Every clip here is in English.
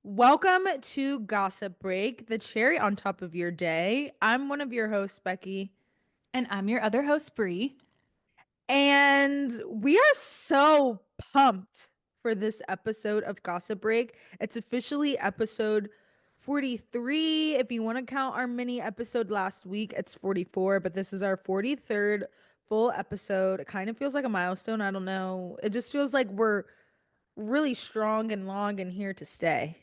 Welcome to Gossip Break, the cherry on top of your day. I'm one of your hosts, Becky, And I'm your other host, Bree. and we are so pumped for this episode of Gossip Break. It's officially episode 43. If you want to count our mini episode last week, it's 44, but this is our 43rd full episode. It kind of feels like a milestone. I don't know. It just feels like we're really strong and long and here to stay.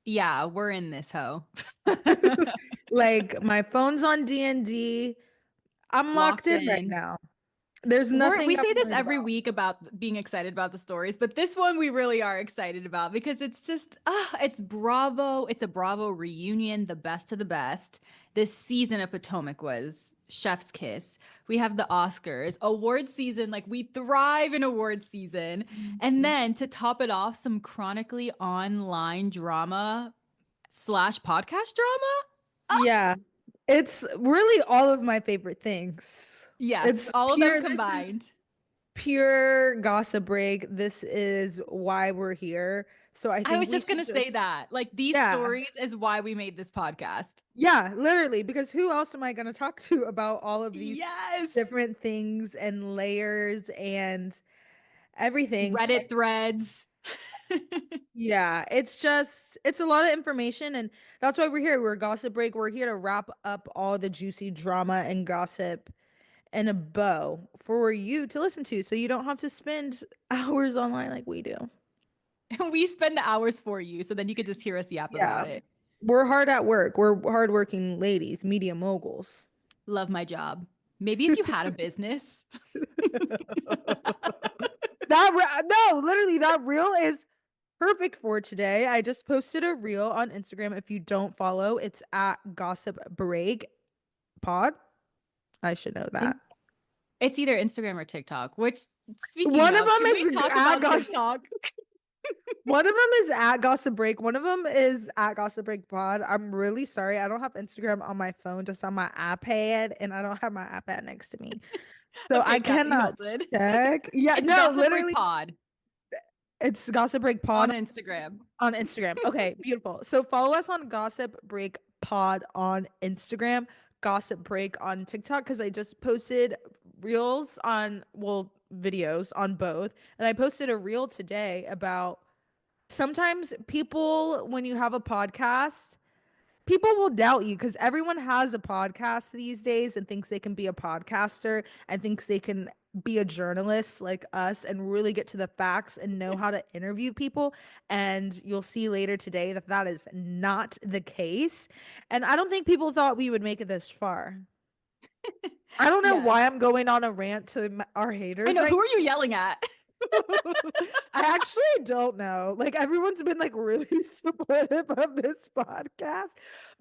Yeah, we're in this hoe. Like my phone's on D&D. I'm locked Locked in right in. now. There's We nothing I'm say this worried every about. week about being excited about the stories, but this one we really are excited about because it's just, it's Bravo. It's a Bravo reunion, the best of the best. This season of Potomac was chef's kiss. We have the Oscars, award season. Like we thrive in award season. And then to top it off, some chronically online drama slash podcast drama. Yeah. It's really all of my favorite things. Yes, It's all of them pure, this is combined. pure gossip break. This is why we're here. So I I think was we just should gonna say just, that. Like these yeah. stories is why we made this podcast. Yeah, literally, because who else am I going to talk to about all of these Yes. different things and layers and everything? So Reddit threads. yeah, it's a lot of information, and that's why we're here. We're Gossip Break. We're here to wrap up all the juicy drama and gossip in a bow for you to listen to so you don't have to spend hours online like we do. We spend the hours for you, so then you could just hear us yap Yeah. about it. We're hard at work. We're hardworking ladies, media moguls. Love my job. Maybe if you had a business. No, literally that reel is perfect for today. I just posted a reel on Instagram. If you don't follow, it's at Gossip Break Pod. I should know that. It's either Instagram or TikTok, which speaking One of of, them can we is talk at about Gossip. TikTok? One of them is at Gossip Break. One of them is at Gossip Break Pod. I'm really sorry. I don't have Instagram on my phone, just on my iPad, and I don't have my iPad next to me. So Okay, I Kathy cannot Hilton. check. Yeah, It's no, Gossip Break literally, Pod it's Gossip Break on Pod Instagram. on Instagram. Okay, beautiful. So follow us on Gossip Break Pod on Instagram, Gossip Break on TikTok, because I just posted reels on, well, videos on both. And I posted a reel today about sometimes people, when you have a podcast, people will doubt you because everyone has a podcast these days and thinks they can be a podcaster and thinks they can be a journalist like us and really get to the facts and know how to interview people. And you'll see later today that that is not the case. And I don't think people thought we would make it this far. I don't know Yes. why I'm going on a rant to our I haters know. right. Who are you yelling at? I actually don't know. Like everyone's been like really supportive of this podcast.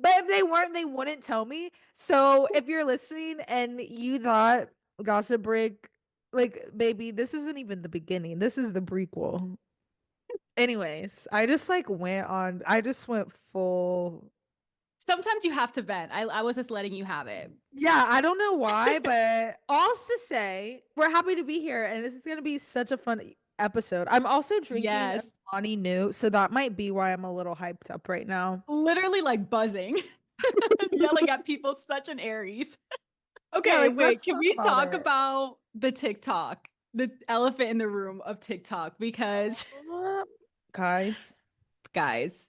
But if they weren't, they wouldn't tell me. So if you're listening and you thought Gossip Break, like baby, this isn't even the beginning. This is the prequel. Anyways, I just went full. Sometimes you have to vent. I was just letting you have it. Yeah, I don't know why, but all to say, we're happy to be here, and this is gonna be such a fun episode. I'm also drinking a Yes. Bonnie New, so that might be why I'm a little hyped up right now. Literally like buzzing, yelling at people, such an Aries. Yeah, Okay, like wait. let's Can talk we about talk it. about the TikTok, the elephant in the room of TikTok? Because, Guys, guys,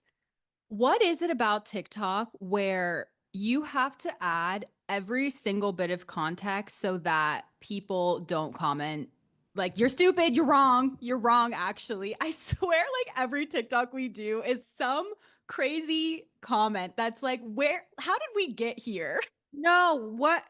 what is it about TikTok where you have to add every single bit of context so that people don't comment like you're stupid, you're wrong actually. I swear like every TikTok we do is some crazy comment that's like how did we get here? no, what?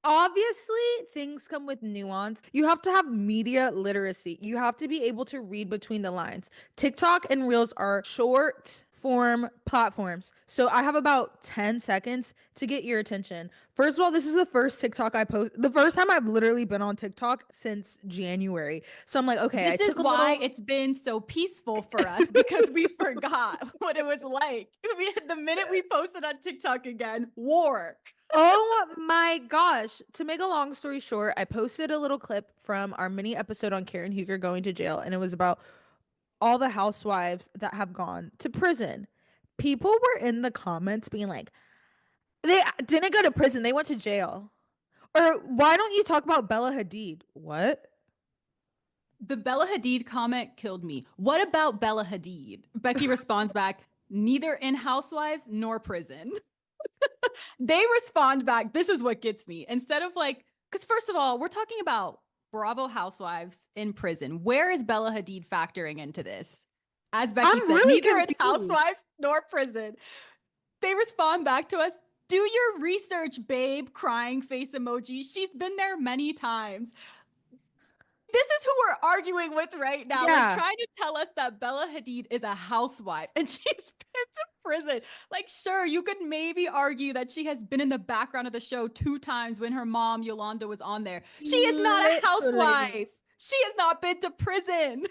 Obviously, things come with nuance. You have to have media literacy. You have to be able to read between the lines. TikTok and Reels are short form platforms. So I have about 10 seconds to get your attention. First of all, this is the first TikTok I post. The first time I've literally been on TikTok since January. So I'm like, okay, I This is took a why little. it's been so peaceful for us because we forgot what it was like. The minute we posted on TikTok again, war. Oh my gosh. To make a long story short, I posted a little clip from our mini episode on Karen Huger going to jail, and it was about all the housewives that have gone to prison. people were in the comments being like, they didn't go to prison, they went to jail. Or why don't you talk about Bella Hadid? What? The Bella Hadid comment killed me. What about Bella Hadid? Becky responds back, neither in Housewives nor prison. They respond back, this is what gets me. Instead of like, because first of all, we're talking about Bravo Housewives in prison. Where is Bella Hadid factoring into this? As Becky I'm said, really neither in confused. Housewives nor prison. They respond back to us, do your research, babe, crying face emoji. She's been there many times. This is who we're arguing with right now. Yeah. Like trying to tell us that Bella Hadid is a housewife and she's been to prison. Like, sure, you could maybe argue that she has been in the background of the show 2 times when her mom, Yolanda, was on there. She is not a housewife. She has not been to prison.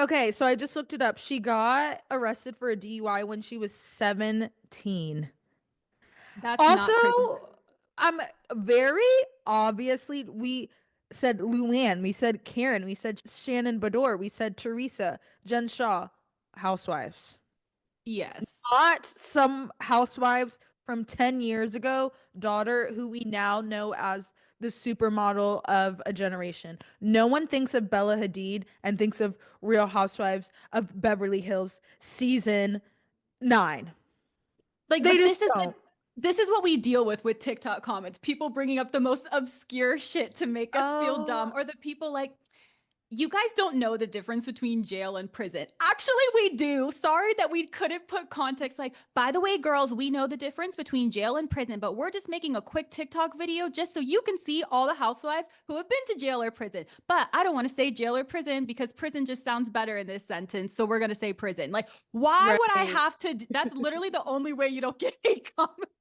Okay, so I just looked it up. She got arrested for a DUI when she was 17. That's also, not prison. I'm very obviously, we said Luann, we said Karen, we said Shannon Bador, we said Teresa, Jen Shaw, housewives. Yes. Not some housewives from 10 years ago, daughter who we now know as the supermodel of a generation. No one thinks of Bella Hadid and thinks of Real Housewives of Beverly Hills season 9. Like, They but just don't. This is what we deal with TikTok comments. People bringing up the most obscure shit to make us feel dumb, or the people like, you guys don't know the difference between jail and prison. Actually, we do. Sorry that we couldn't put context. Like, by the way, girls, we know the difference between jail and prison, but we're just making a quick TikTok video just so you can see all the housewives who have been to jail or prison. But I don't want to say jail or prison because prison just sounds better in this sentence. So we're going to say prison. Like, why would I have to? That's literally the only way you don't get hate comments.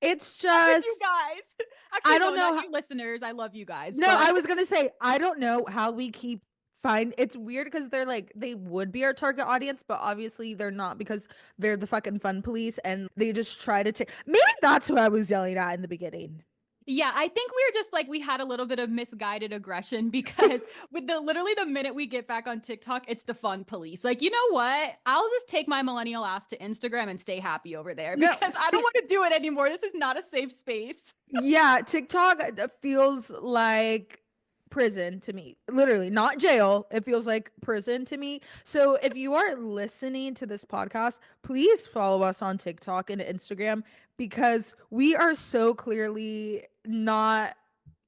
It's just you guys. Actually, I don't know not you listeners. I love you guys. No, but I was gonna say I don't know how we keep it's weird because they're like they would be our target audience, but obviously they're not because they're the fucking fun police and they just try to take. Maybe that's who I was yelling at in the beginning. Yeah, I think we were just like, we had a little bit of misguided aggression because with literally the minute we get back on TikTok, it's the fun police. Like, you know what? I'll just take my millennial ass to Instagram and stay happy over there because I don't want to do it anymore. This is not a safe space. Yeah, TikTok feels like prison to me. Literally, not jail. It feels like prison to me. So if you are listening to this podcast, please follow us on TikTok and Instagram because we are so clearly not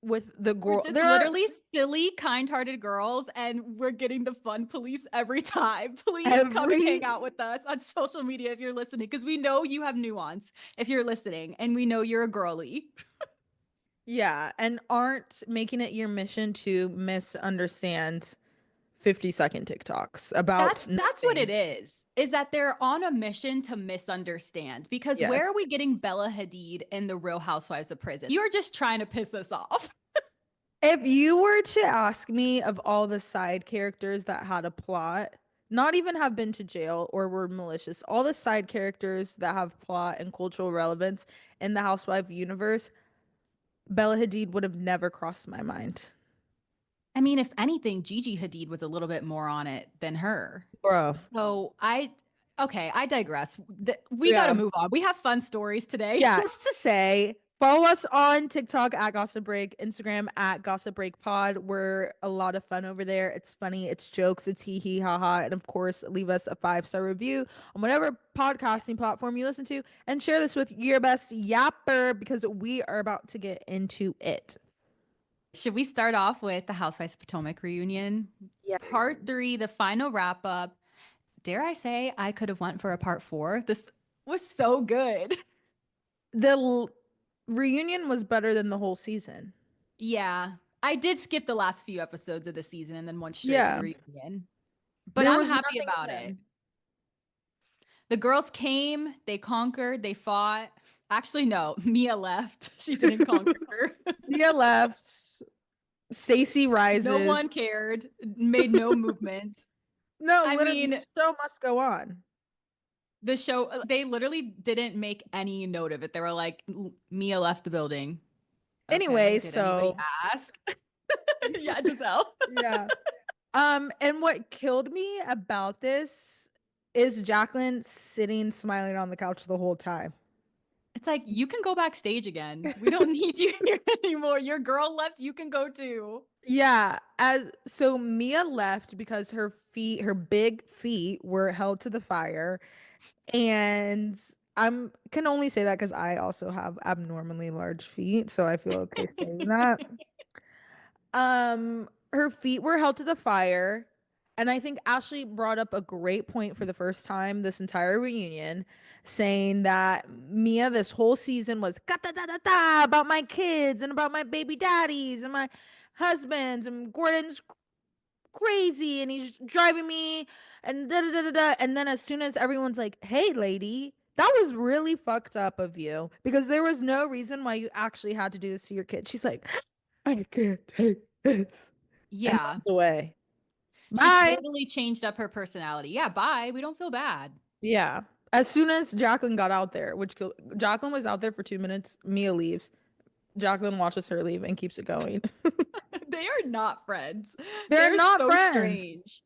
with the girl. We're just literally silly, kind-hearted girls, and we're getting the fun police every time. Please come and hang out with us on social media if you're listening, because we know you have nuance if you're listening, and we know you're a girly. Yeah, and aren't making it your mission to misunderstand 50-second TikToks about that's what it is that they're on a mission to misunderstand, because where are we getting Bella Hadid in the Real Housewives of Prison? You're just trying to piss us off. If you were to ask me of all the side characters that had a plot, not even have been to jail or were malicious, all the side characters that have plot and cultural relevance in the Housewife universe, Bella Hadid would have never crossed my mind. I mean, if anything, Gigi Hadid was a little bit more on it than her. Bro. So I digress. We got to move on. We have fun stories today. Yeah, just to say, follow us on TikTok at Gossip Break, Instagram at Gossip Break Pod. We're a lot of fun over there. It's funny, it's jokes, it's hee hee ha ha. And of course, leave us a 5-star review on whatever podcasting platform you listen to. And share this with your best yapper because we are about to get into it. Should we start off with the Housewives of Potomac reunion? Yeah. Part 3, the final wrap up. Dare I say I could have went for a part 4. This was so good. The reunion was better than the whole season. Yeah. I did skip the last few episodes of the season and then went straight to the reunion. But I'm happy about it. The girls came, they conquered, they fought. Actually, no, Mia left. She didn't conquer. Mia left. Stacey rises. No one cared. Made no movement. No, I mean, the show must go on. The show, they literally didn't make any note of it. They were like, Mia left the building. Anyway, okay, so ask. Yeah, Giselle. Yeah. And what killed me about this is Jacqueline sitting smiling on the couch the whole time? It's like, you can go backstage again. We don't need you here anymore. Your girl left, you can go too. Yeah, as so Mia left because her feet, her big feet were held to the fire. And I'm can only say that because I also have abnormally large feet, so I feel okay saying that. Her feet were held to the fire, and I think Ashley brought up a great point for the first time this entire reunion, saying that Mia this whole season was da da da da da about my kids and about my baby daddies and my husbands, and Gordon's crazy and he's driving me and da da da da da. And then as soon as everyone's like, "Hey, lady, that was really fucked up of you because there was no reason why you actually had to do this to your kid." She's like, "I can't take this," and Yeah. runs away. She Bye. totally changed up her personality. Yeah, bye. We don't feel bad. Yeah. As soon as Jacqueline got out there, Jacqueline was out there for 2 minutes, Mia leaves. Jacqueline watches her leave and keeps it going. They are not friends. They're They're not so friends. strange.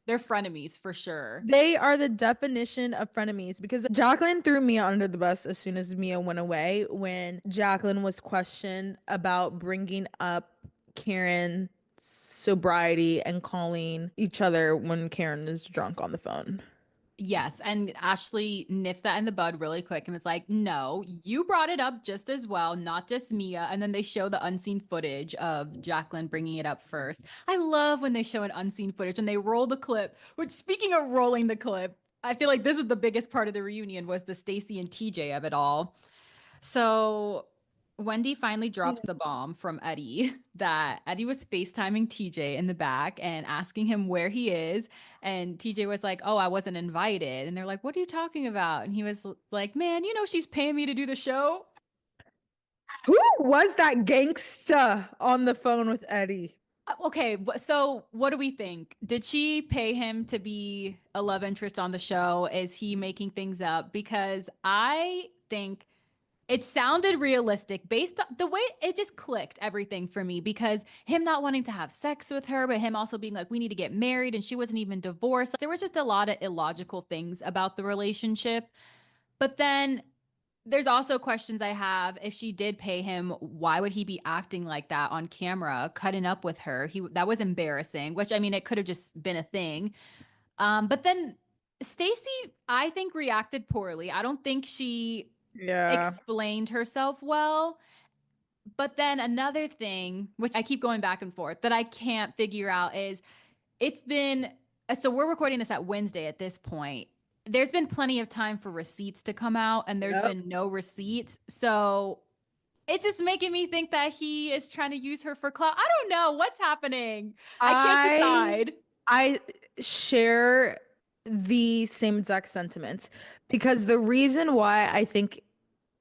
They're frenemies for sure. They are the definition of frenemies because Jacqueline threw Mia under the bus as soon as Mia went away when Jacqueline was questioned about bringing up Karen's sobriety and calling each other when Karen is drunk on the phone. Yes. And Ashley nipped that in the bud really quick and was like, no, you brought it up just as well, not just Mia. And then they show the unseen footage of Jacqueline bringing it up first. I love when they show an unseen footage and they roll the clip, which, speaking of rolling the clip, I feel like this is the biggest part of the reunion was the Stacey and TJ of it all. So Wendy finally drops the bomb from Eddie that Eddie was FaceTiming TJ in the back and asking him where he is. And TJ was like, "Oh, I wasn't invited." And they're like, "What are you talking about?" And he was like, "Man, you know, she's paying me to do the show." Who was that gangsta on the phone with Eddie? Okay, so what do we think? Did she pay him to be a love interest on the show? Is he making things up? Because I think it sounded realistic based on the way it just clicked everything for me because him not wanting to have sex with her, but him also being like, we need to get married and she wasn't even divorced. There was just a lot of illogical things about the relationship. But then there's also questions I have. If she did pay him, why would he be acting like that on camera, cutting up with her? That was embarrassing, which I mean, it could have just been a thing. But then Stacey, I think, reacted poorly. I don't think she Yeah. explained herself well. But then another thing, which I keep going back and forth, that I can't figure out is it's been so we're recording this at Wednesday at this point. There's been plenty of time for receipts to come out, and there's Yep. been no receipts. So it's just making me think that he is trying to use her for clout. I don't know what's happening. I can't I decide. I share the same exact sentiments because the reason why I think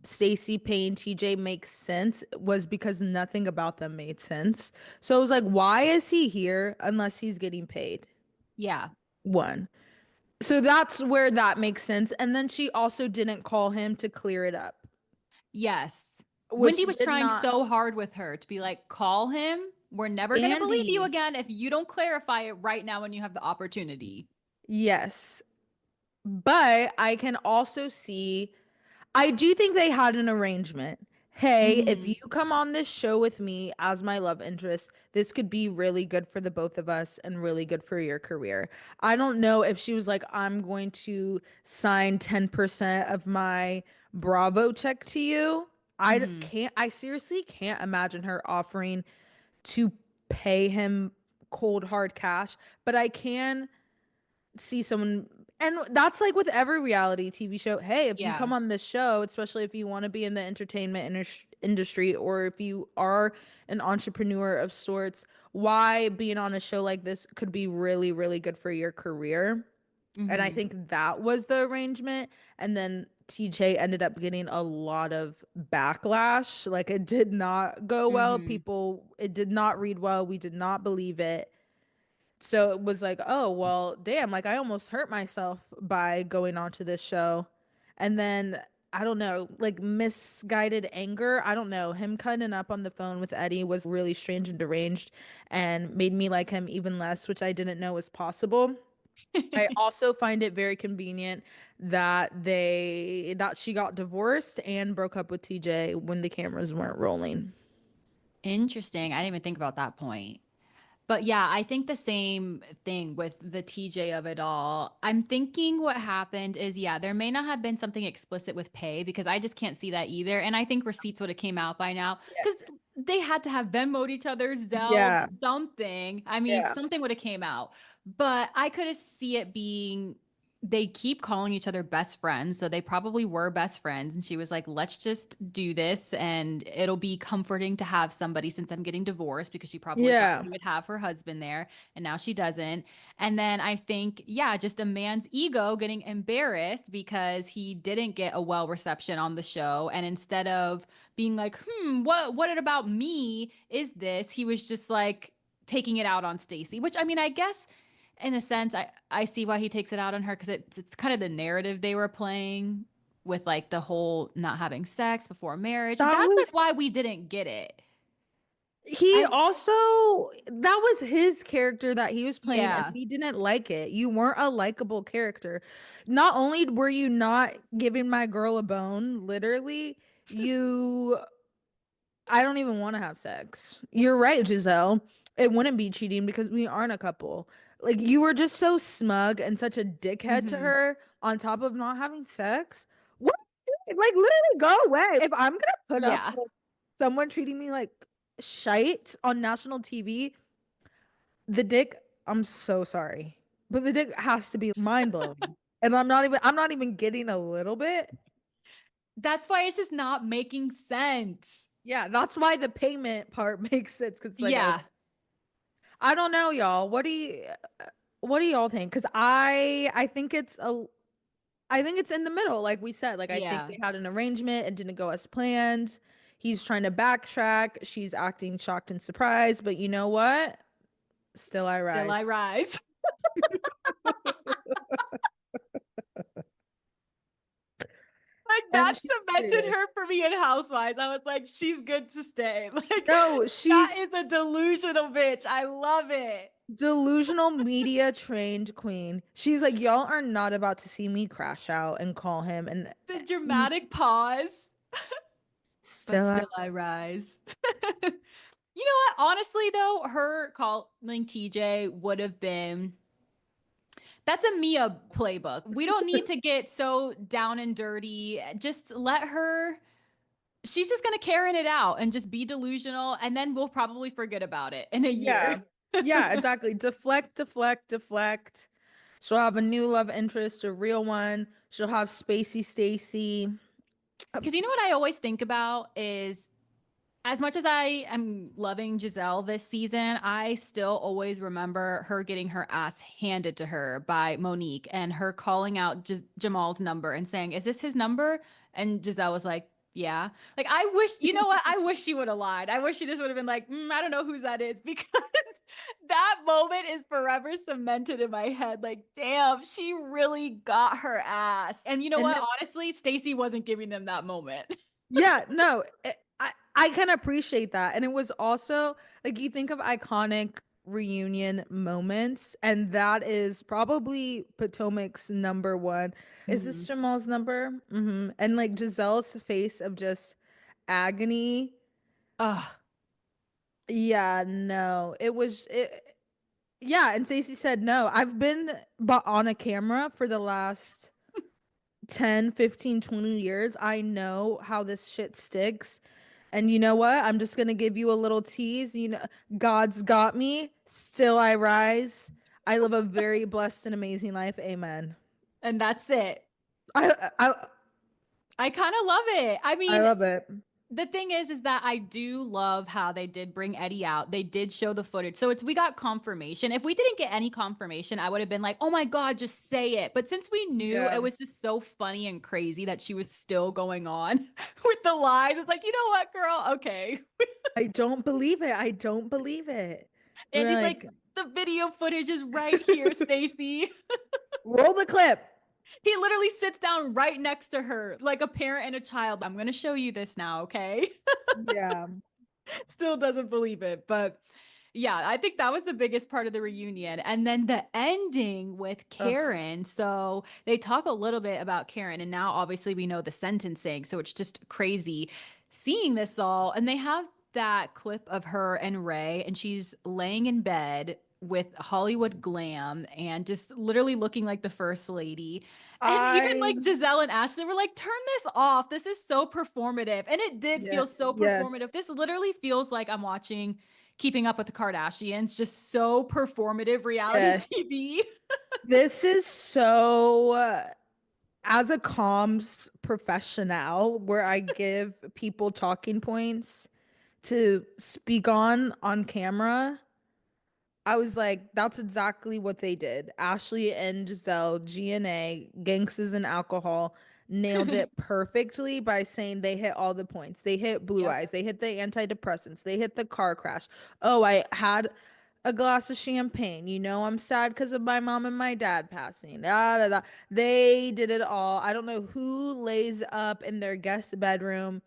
Stacey Payne TJ makes sense was because nothing about them made sense. So I was like, why is he here unless he's getting paid? Yeah. One. So that's where that makes sense. And then she also didn't call him to clear it up, Yes. which Wendy was did trying not. so hard with her to be like, call him. We're never going to believe you Andy, again if you don't clarify it right now when you have the opportunity. yes. But I can also see I do think they had an arrangement. Hey, if Mm-hmm. you come on this show with me as my love interest, this could be really good for the both of us and really good for your career. I don't know if she was like, I'm going to sign 10% of my Bravo check to you. Mm-hmm. I seriously can't imagine her offering to pay him cold hard cash, but I can see someone, and that's like with every reality TV show. Hey, if you Yeah. come on this show, especially if you want to be in the entertainment industry or if you are an entrepreneur of sorts, why being on a show like this could be really really good for your career. And I Mm-hmm. think that was the arrangement. And then TJ ended up getting a lot of backlash. Like it did not go well. Mm-hmm. People, it did not read well. We did not believe it. So it was like, oh, well, damn, like I almost hurt myself by going onto this show. And then I don't know, like misguided anger. I don't know. Him cutting up on the phone with Eddie was really strange and deranged and made me like him even less, which I didn't know was possible. I also find it very convenient that she got divorced and broke up with TJ when the cameras weren't rolling. Interesting. I didn't even think about that point. But yeah, I think the same thing with the TJ of it all. I'm thinking what happened is, yeah, there may not have been something explicit with pay because I just can't see that either. And I think receipts would have came out by now because they had to have Venmoed each other, Zelled, Yeah. something. I mean, Yeah. something would have came out. But I could see it being they keep calling each other best friends. So they probably were best friends. And she was like, let's just do this. And it'll be comforting to have somebody since I'm getting divorced because she probably thought Yeah. she would have her husband there. And now she doesn't. And then I think, yeah, just a man's ego getting embarrassed because he didn't get a well reception on the show. And instead of being like, what about me is this? He was just like taking it out on Stacey, which I mean, I guess in a sense, I see why he takes it out on her because it's kind of the narrative they were playing with like the whole not having sex before marriage. That That's like was why we didn't get it. he I also that was his character that he was playing, and Yeah. we didn't like it. You weren't a likable character. Not only were you not giving my girl a bone, literally, you I don't even want to have sex. You're right, Giselle. It wouldn't be cheating because we aren't a couple. Like you were just so smug and such a dickhead to Hmm. her on top of not having sex. What? Like literally go away. If I'm gonna put up Yeah. with someone treating me like shite on national TV, the dick, I'm so sorry. But the dick has to be mind blowing. And I'm not even getting a little bit. That's why it's just not making sense. Yeah, that's why the payment part makes sense. Cause like, okay, Yeah. I don't know, y'all. What do y'all think? Because I think it's in the middle, like we said. Like I think Yeah. they had an arrangement, it didn't go as planned. He's trying to backtrack. She's acting shocked and surprised, but you know what? Still I Still I rise. rise. Like And that she's cemented serious. her for me in Housewives. I was like, she's good to stay. Like No, that she's is a delusional bitch. I love it. delusional media trained queen. She's like, y'all are not about to see me crash out and call him and The mm, dramatic pause, but still I still I rise. You know what? Honestly, though, her calling TJ would have been that's a Mia playbook. We don't need to get so down and dirty. Just let her, she's just going to Karen it out and just be delusional. And then we'll probably forget about it in a year. yeah. Yeah, exactly. Deflect, deflect, deflect. She'll have a new love interest, a real one. She'll have Spacey Stacy. Because you know what I always think about is as much as I am loving Giselle this season, I still always remember her getting her ass handed to her by Monique and her calling out Jamal's number and saying, "Is this his number?" And Giselle was like, "Yeah." Like, I wish, you know what? I wish she would have lied. I wish she just would have been like, I don't know whose that is because that moment is forever cemented in my head. Like, damn, she really got her ass. And you know And what? then, Honestly, Stacey wasn't giving them that moment. yeah, no, I can appreciate that. And it was also like you think of iconic reunion moments, and that is probably Potomac's number one. Is this Mhm. Jamal's number? And like Giselle's face of just agony. Ugh. Yeah, no, yeah, and Stacey said no. I've been but on a camera for the last 10, 15, 20 years. I know how this shit sticks. And you know what? I'm just gonna give you a little tease. You know, God's got me. Still I rise. I live a very blessed and amazing life. Amen. And that's it. I I kind of love it. I I mean, love it. the thing is that I do love how they did bring Eddie out. They did show the footage. So it's we got confirmation. If we didn't get any confirmation, I would have been like, "Oh my god, just say it." But since we knew, Yeah. it was just so funny and crazy that she was still going on with the lies. It's like, "You know what, girl? Okay." I don't believe it. I don't believe it. And We're he's like, like, "The video footage is right here, Stacey." roll the clip. He literally sits down right next to her, like a parent and a child. I'm going to show you this now, okay? Yeah. Still doesn't believe it. But Yeah, I think that was the biggest part of the reunion. And then the ending with Ugh. Karen. So they talk a little bit about Karen, and now obviously we know the sentencing. So it's just crazy seeing this all. And they have that clip of her and Ray, and she's laying in bed with Hollywood glam and just literally looking like the first lady. And even I like Giselle and Ashley were like, turn this off. This is so performative. And it did yeah, feel so yes. performative. This literally feels like I'm watching Keeping Up with the Kardashians, just so performative reality Yes. TV. This is so as a comms professional where I give people talking points to speak on camera. I was like, that's exactly what they did. Ashley and Giselle, GNA, Gangsters and Alcohol, nailed it perfectly by saying they hit all the points. They hit Blue Yep. Eyes, they hit the antidepressants, they hit the car crash. Oh, I had a glass of champagne. You know, I'm sad because of my mom and my dad passing. Da, da, da. They did it all. I don't know who lays up in their guest bedroom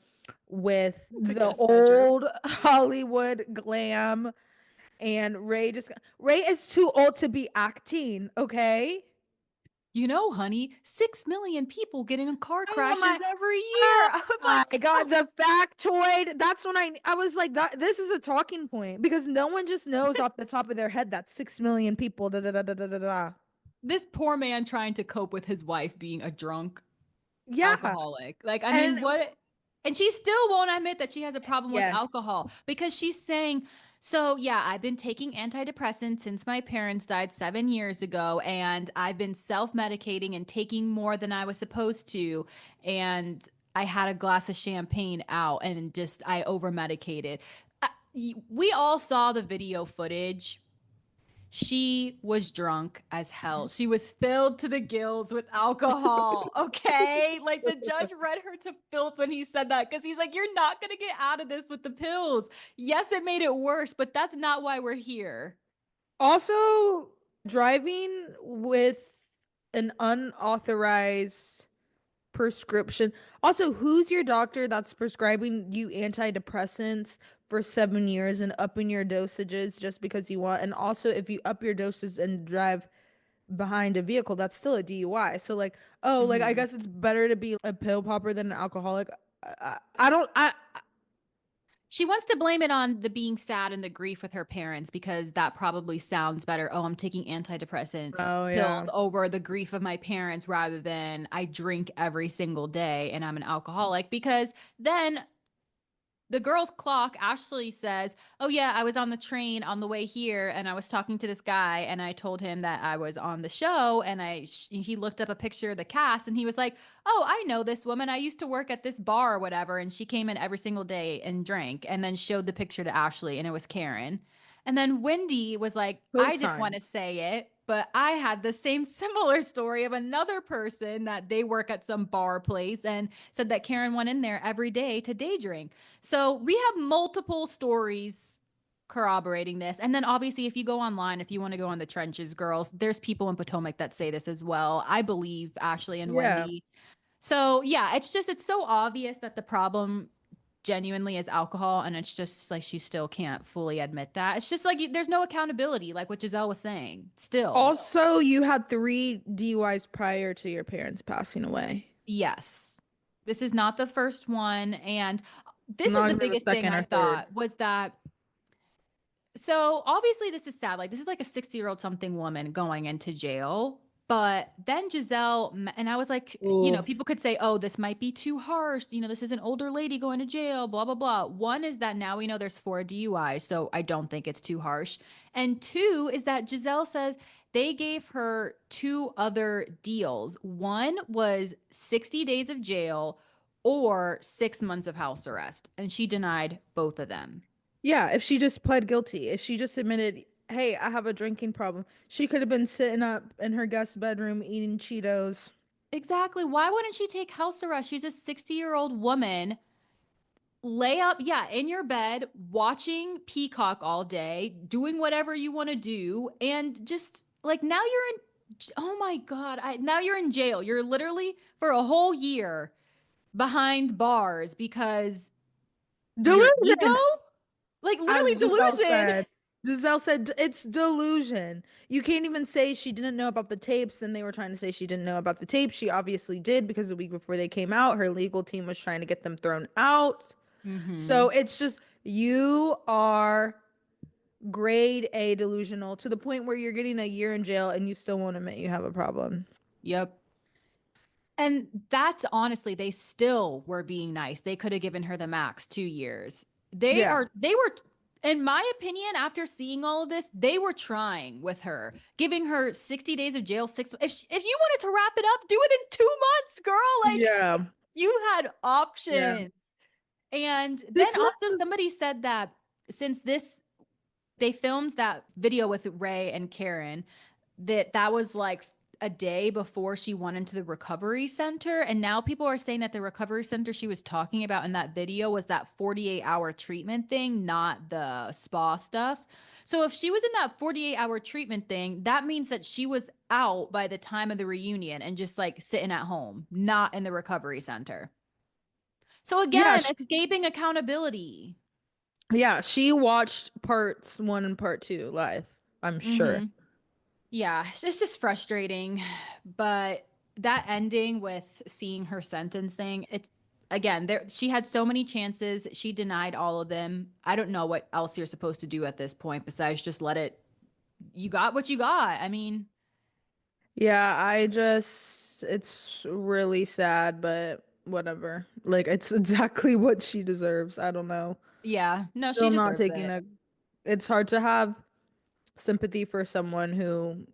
with The the guest bedroom. old Hollywood glam, and Ray is too old to be acting, okay? You know, honey, 6 million people getting in car Oh crashes my every year. oh I was my like, god, the factoid. That's when I was like, that this is a talking point because no one just knows off the top of their head that 6 million people da da da da da da da. this poor man trying to cope with his wife being a drunk Yeah. alcoholic. Like, I mean, And what? And she still won't admit that she has a problem with yes. alcohol because she's saying, so yeah, I've been taking antidepressants since my parents died 7 years ago, and I've been self-medicating and taking more than I was supposed to. And I had a glass of champagne out and just I over medicated. We all saw the video footage. She was drunk as hell. She was filled to the gills with alcohol. Okay. Like the judge read her to filth when he said that because he's like, you're not going to get out of this with the pills. Yes, it made it worse, but that's not why we're here. Also, driving with an unauthorized prescription. Also, who's your doctor that's prescribing you antidepressants for 7 years and upping your dosages just because you want? And also, if you up your doses and drive behind a vehicle, that's still a DUI. So, like, oh, like I Mhm. guess it's better to be a pill popper than an alcoholic. I don't. She wants to blame it on the being sad and the grief with her parents because that probably sounds better. Oh, I'm taking antidepressant Oh pills yeah. over the grief of my parents rather than I drink every single day and I'm an alcoholic because then the girl's clock Ashley says, oh yeah, I was on the train on the way here and I was talking to this guy and I told him that I was on the show and he looked up a picture of the cast and he was like, oh, I know this woman, I used to work at this bar or whatever, and she came in every single day and drank, and then showed the picture to Ashley and it was Karen. And then Wendy was like, I didn't want to Cosigns. say it, but I had the same similar story of another person that they work at some bar place and said that Karen went in there every day to day drink. So we have multiple stories corroborating this. And then obviously, if you go online, if you want to go in the trenches, girls, there's people in Potomac that say this as well. I believe Ashley and Yeah. Wendy. So yeah, it's so obvious that the problem genuinely is alcohol, and it's just like she still can't fully admit that. It's just like there's no accountability, like what Giselle was saying. Still, Also, you had 3 DUIs prior to your parents passing away. yes, this is not the first one, and this is Not the even the biggest thing second I or third. thought was that. So obviously, this is sad. Like, this is like a 60-year-old something woman going into jail. But then Giselle, and I was like, Ooh. people could say, oh, this might be too harsh. This is an older lady going to jail, blah, blah, blah. One is that now we know there's 4 DUIs, so I don't think it's too harsh. And two is that Giselle says they gave her two other deals. One was 60 days of jail or 6 months of house arrest. And she denied both of them. Yeah, if she just pled guilty, if she just admitted, hey, I have a drinking problem, she could have been sitting up in her guest bedroom eating Cheetos. Exactly. Why wouldn't she take house arrest? She's a 60-year-old woman. Lay up, yeah, in your bed, watching Peacock all day, doing whatever you want to do, and just like now you're in. Oh my God! Now you're in jail. You're literally for a whole year behind bars because your ego, Delusion, like literally as Giselle delusion. said. Giselle said it's delusion. You can't even say she didn't know about the tapes. Then they were trying to say she didn't know about the tapes. She obviously did because the week before they came out, her legal team was trying to get them thrown out. So Mm-hmm. it's just, you are grade A delusional to the point where you're getting a year in jail and you still won't admit you have a problem. Yep. And that's honestly, they still were being nice. They could have given her the max 2 years. Yeah. They were, in my opinion, after seeing all of this, they were trying with her, giving her 60 days of jail, six. If you wanted to wrap it up, do it in 2 months, girl. Like Yeah. you had Yeah. options. And then 6 months also is, somebody said that since they filmed that video with Ray and Karen, that was like a day before she went into the recovery center. And now people are saying that the recovery center she was talking about in that video was that 48-hour treatment thing, not the spa stuff. So if she was in that 48-hour treatment thing, that means that she was out by the time of the reunion and just like sitting at home, not in the recovery center. So yeah, again, escaping accountability. yeah, she watched parts 1 and part 2 live, I'm sure. Mm-hmm. Yeah, it's just frustrating. But that ending with seeing her sentencing, it again, there she had so many chances. She denied all of them. I don't know what else you're supposed to do at this point besides just let it you got what you got. I mean, Yeah, it's really sad, but whatever. Like, it's exactly what she deserves. I don't know. yeah, no, she Still not deserves taking it. a, it's hard to have sympathy for someone who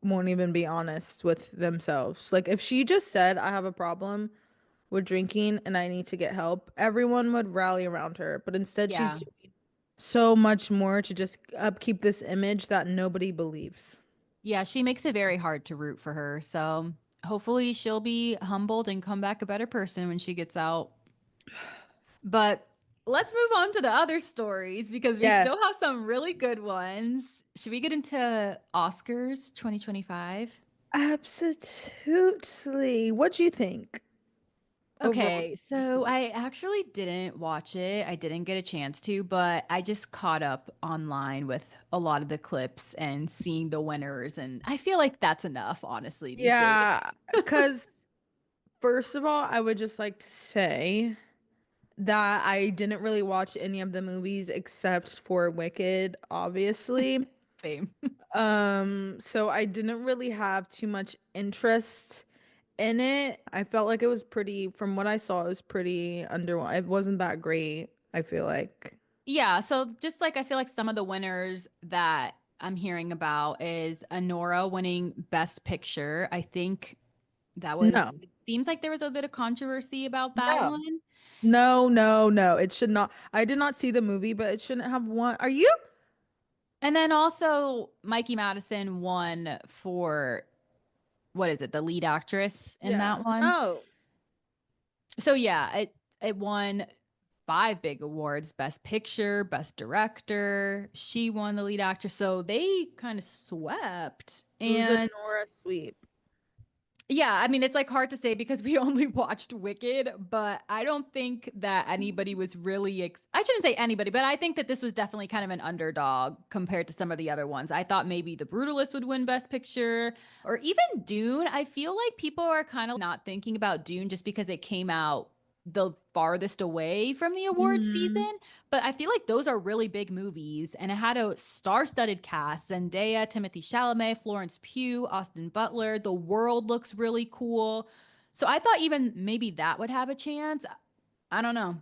won't even be honest with themselves. Like, if she just said, I have a problem with drinking and I need to get help, everyone would rally around her. But instead, she's Yeah. doing so much more to just upkeep this image that nobody believes. Yeah, she makes it very hard to root for her. So hopefully she'll be humbled and come back a better person when she gets out. But let's move on to the other stories because we Yes, still have some really good ones. Should we get into Oscars 2025? absolutely. What do you think overall? Okay, so I actually didn't watch it. I didn't get a chance to, but I just caught up online with a lot of the clips and seeing the winners. And I feel like that's enough, honestly, these days. Yeah, because first of all, I would just like to say that I didn't really watch any of the movies except for Wicked, obviously. Same. So I didn't really have too much interest in it. I felt like it was pretty, from what I saw, it was pretty underwhelming. It wasn't that great, I feel like. Yeah, so just like I feel like some of the winners that I'm hearing about is Anora winning Best Picture. I think that No, was, it seems like there was a bit of controversy about that no, one. no, no, no. It should not. I did not see the movie, but it shouldn't have won. Are you? And then also Mikey Madison won for what is it, the lead actress in Yeah. that one. No. So yeah, it won 5 big awards: Best Picture, Best Director. She won the lead actress. So they kind of swept. It was a And Nora sweep. yeah, I mean, it's like hard to say because we only watched Wicked, but I don't think that anybody was really, I shouldn't say anybody, but I think that this was definitely kind of an underdog compared to some of the other ones. I thought maybe The Brutalist would win Best Picture or even Dune. I feel like people are kind of not thinking about Dune just because it came out the farthest away from the award Hmm. season. But I feel like those are really big movies, and it had a star-studded cast: Zendaya, Timothy Chalamet, Florence Pugh, Austin Butler. The world looks really cool. So I thought even maybe that would have a chance. I don't know.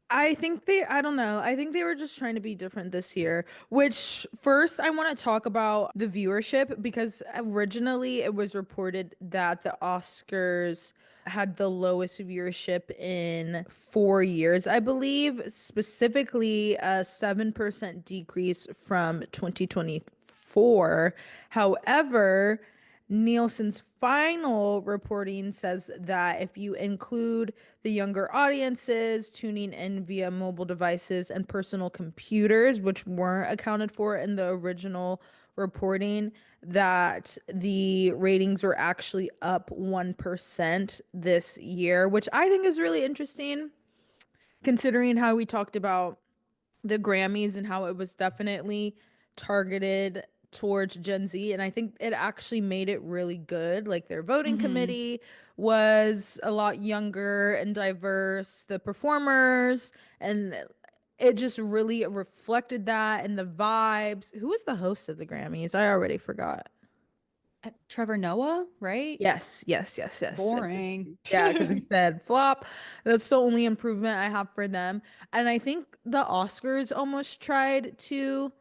I don't know. I think they were just trying to be different this year. Which, first, I want to talk about the viewership because originally it was reported that the Oscars had the lowest viewership in 4 years, I believe, specifically a 7% decrease from 2024. However, Nielsen's final reporting says that if you include the younger audiences tuning in via mobile devices and personal computers, which weren't accounted for in the original reporting, that the ratings were actually up 1% this year, which I think is really interesting considering how we talked about the Grammys and how it was definitely targeted towards Gen Z, and I think it actually made it really good. Like their voting Mm-hmm. committee was a lot younger and diverse, the performers, and it just really reflected that and the vibes. Who was the host of the Grammys? I already forgot. Trevor Noah, right? Yes, yes, yes, yes. Boring. Yeah, because he said flop. That's the only improvement I have for them. And I think the Oscars almost tried to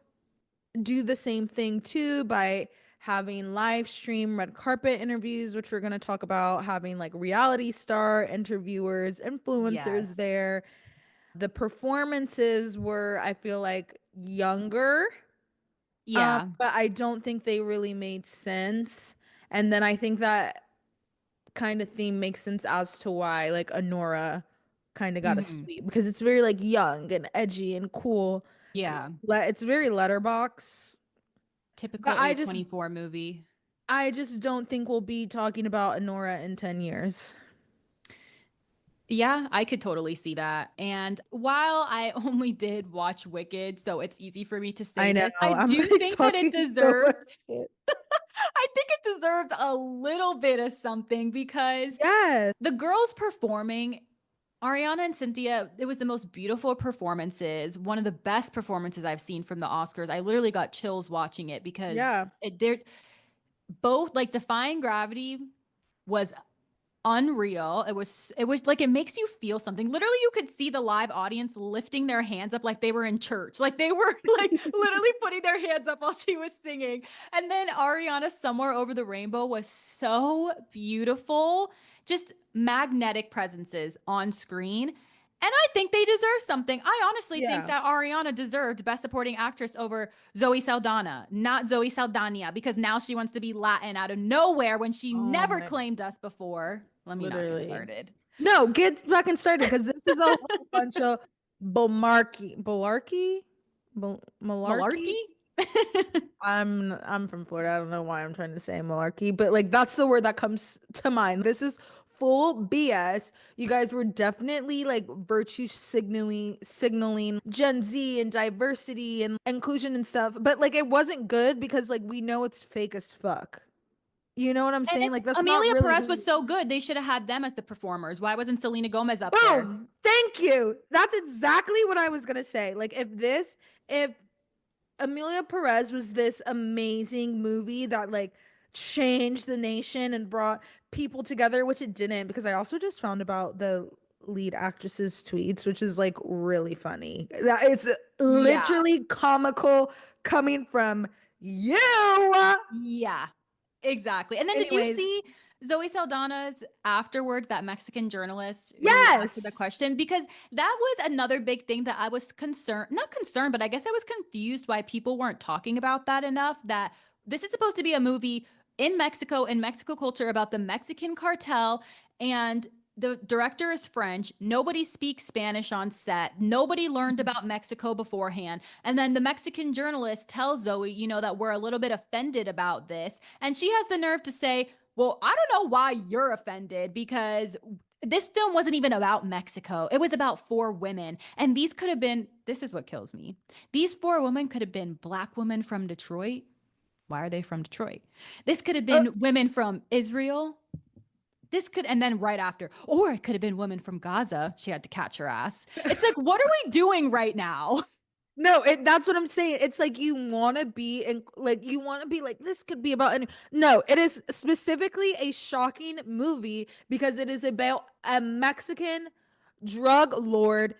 do the same thing too by having live stream red carpet interviews, which we're going to talk about, having like reality star interviewers, influencers Yes. there. The performances were, I feel like, younger, Yeah. but I don't think they really made sense. And then I think that kind of theme makes sense as to why like Honora kind of got a Hmm. sweep because it's very like young and edgy and cool. Yeah. It's very letterbox. But Typical A24 movie. I just don't think we'll be talking about Honora in 10 years. Yeah, I could totally see that. And while I only did watch Wicked, so it's easy for me to say I know. this, I I'm do like think that it talking so deserved, much shit. I think it deserved a little bit of something because Yes. the girls performing, Ariana and Cynthia, it was the most beautiful performances, one of the best performances I've seen from the Oscars. I literally got chills watching it because Yeah. they're both like Defying Gravity was unreal. It was like it makes you feel something. Literally, you could see the live audience lifting their hands up like they were in church. Like they were like literally putting their hands up while she was singing. And then Ariana Somewhere Over the Rainbow was so beautiful. Just magnetic presences on screen. And I think they deserve something. I honestly think Yeah. that Ariana deserved Best Supporting Actress over Zoe Saldana, not Zoe Saldana, because now she wants to be Latin out of nowhere when she Oh never my, claimed us before. Let me not get literally. started. No, get fucking started because this is a whole bunch of malarkey. Malarkey? I'm from Florida. I don't know why I'm trying to say malarkey, but like that's the word that comes to mind. This is full BS. You guys were definitely like virtue signaling Gen Z and diversity and inclusion and stuff, but like it wasn't good because like we know it's fake as fuck. You know what I'm And saying? it's Like that's not Amelia really Perez who. was so good. They should have had them as the performers. Why wasn't Selena Gomez up there? Boom. Thank you. That's exactly what I was gonna say. Like if Amelia Perez was this amazing movie that like changed the nation and brought people together, which it didn't, because I also just found about the lead actress's tweets, which is like really funny. That it's Yeah. literally comical coming from you. Yeah. Exactly. And then did you Anyways, see Zoe Saldana's afterwards, that Mexican journalist who asked her the yes. question? Because that was another big thing that I was concerned, not concerned, but I guess I was confused why people weren't talking about that enough. That this is supposed to be a movie in Mexico, in Mexico culture about the Mexican cartel. And the director is French. Nobody speaks Spanish on set. Nobody learned about Mexico beforehand. And then the Mexican journalist tells Zoe, that we're a little bit offended about this. And she has the nerve to say, well, I don't know why you're offended because this film wasn't even about Mexico. It was about four women. And these could have been, this is what kills me. These four women could have been Black women from Detroit. Why are they from Detroit? This could have Uh, been women from Israel. This could, and then right after, or it could have been women from Gaza. She had to catch her ass. It's like, what are we doing right now? No, that's what I'm saying. It's like you want to be and like you want to be like this could be about any. No, it is specifically a shocking movie because it is about a Mexican drug lord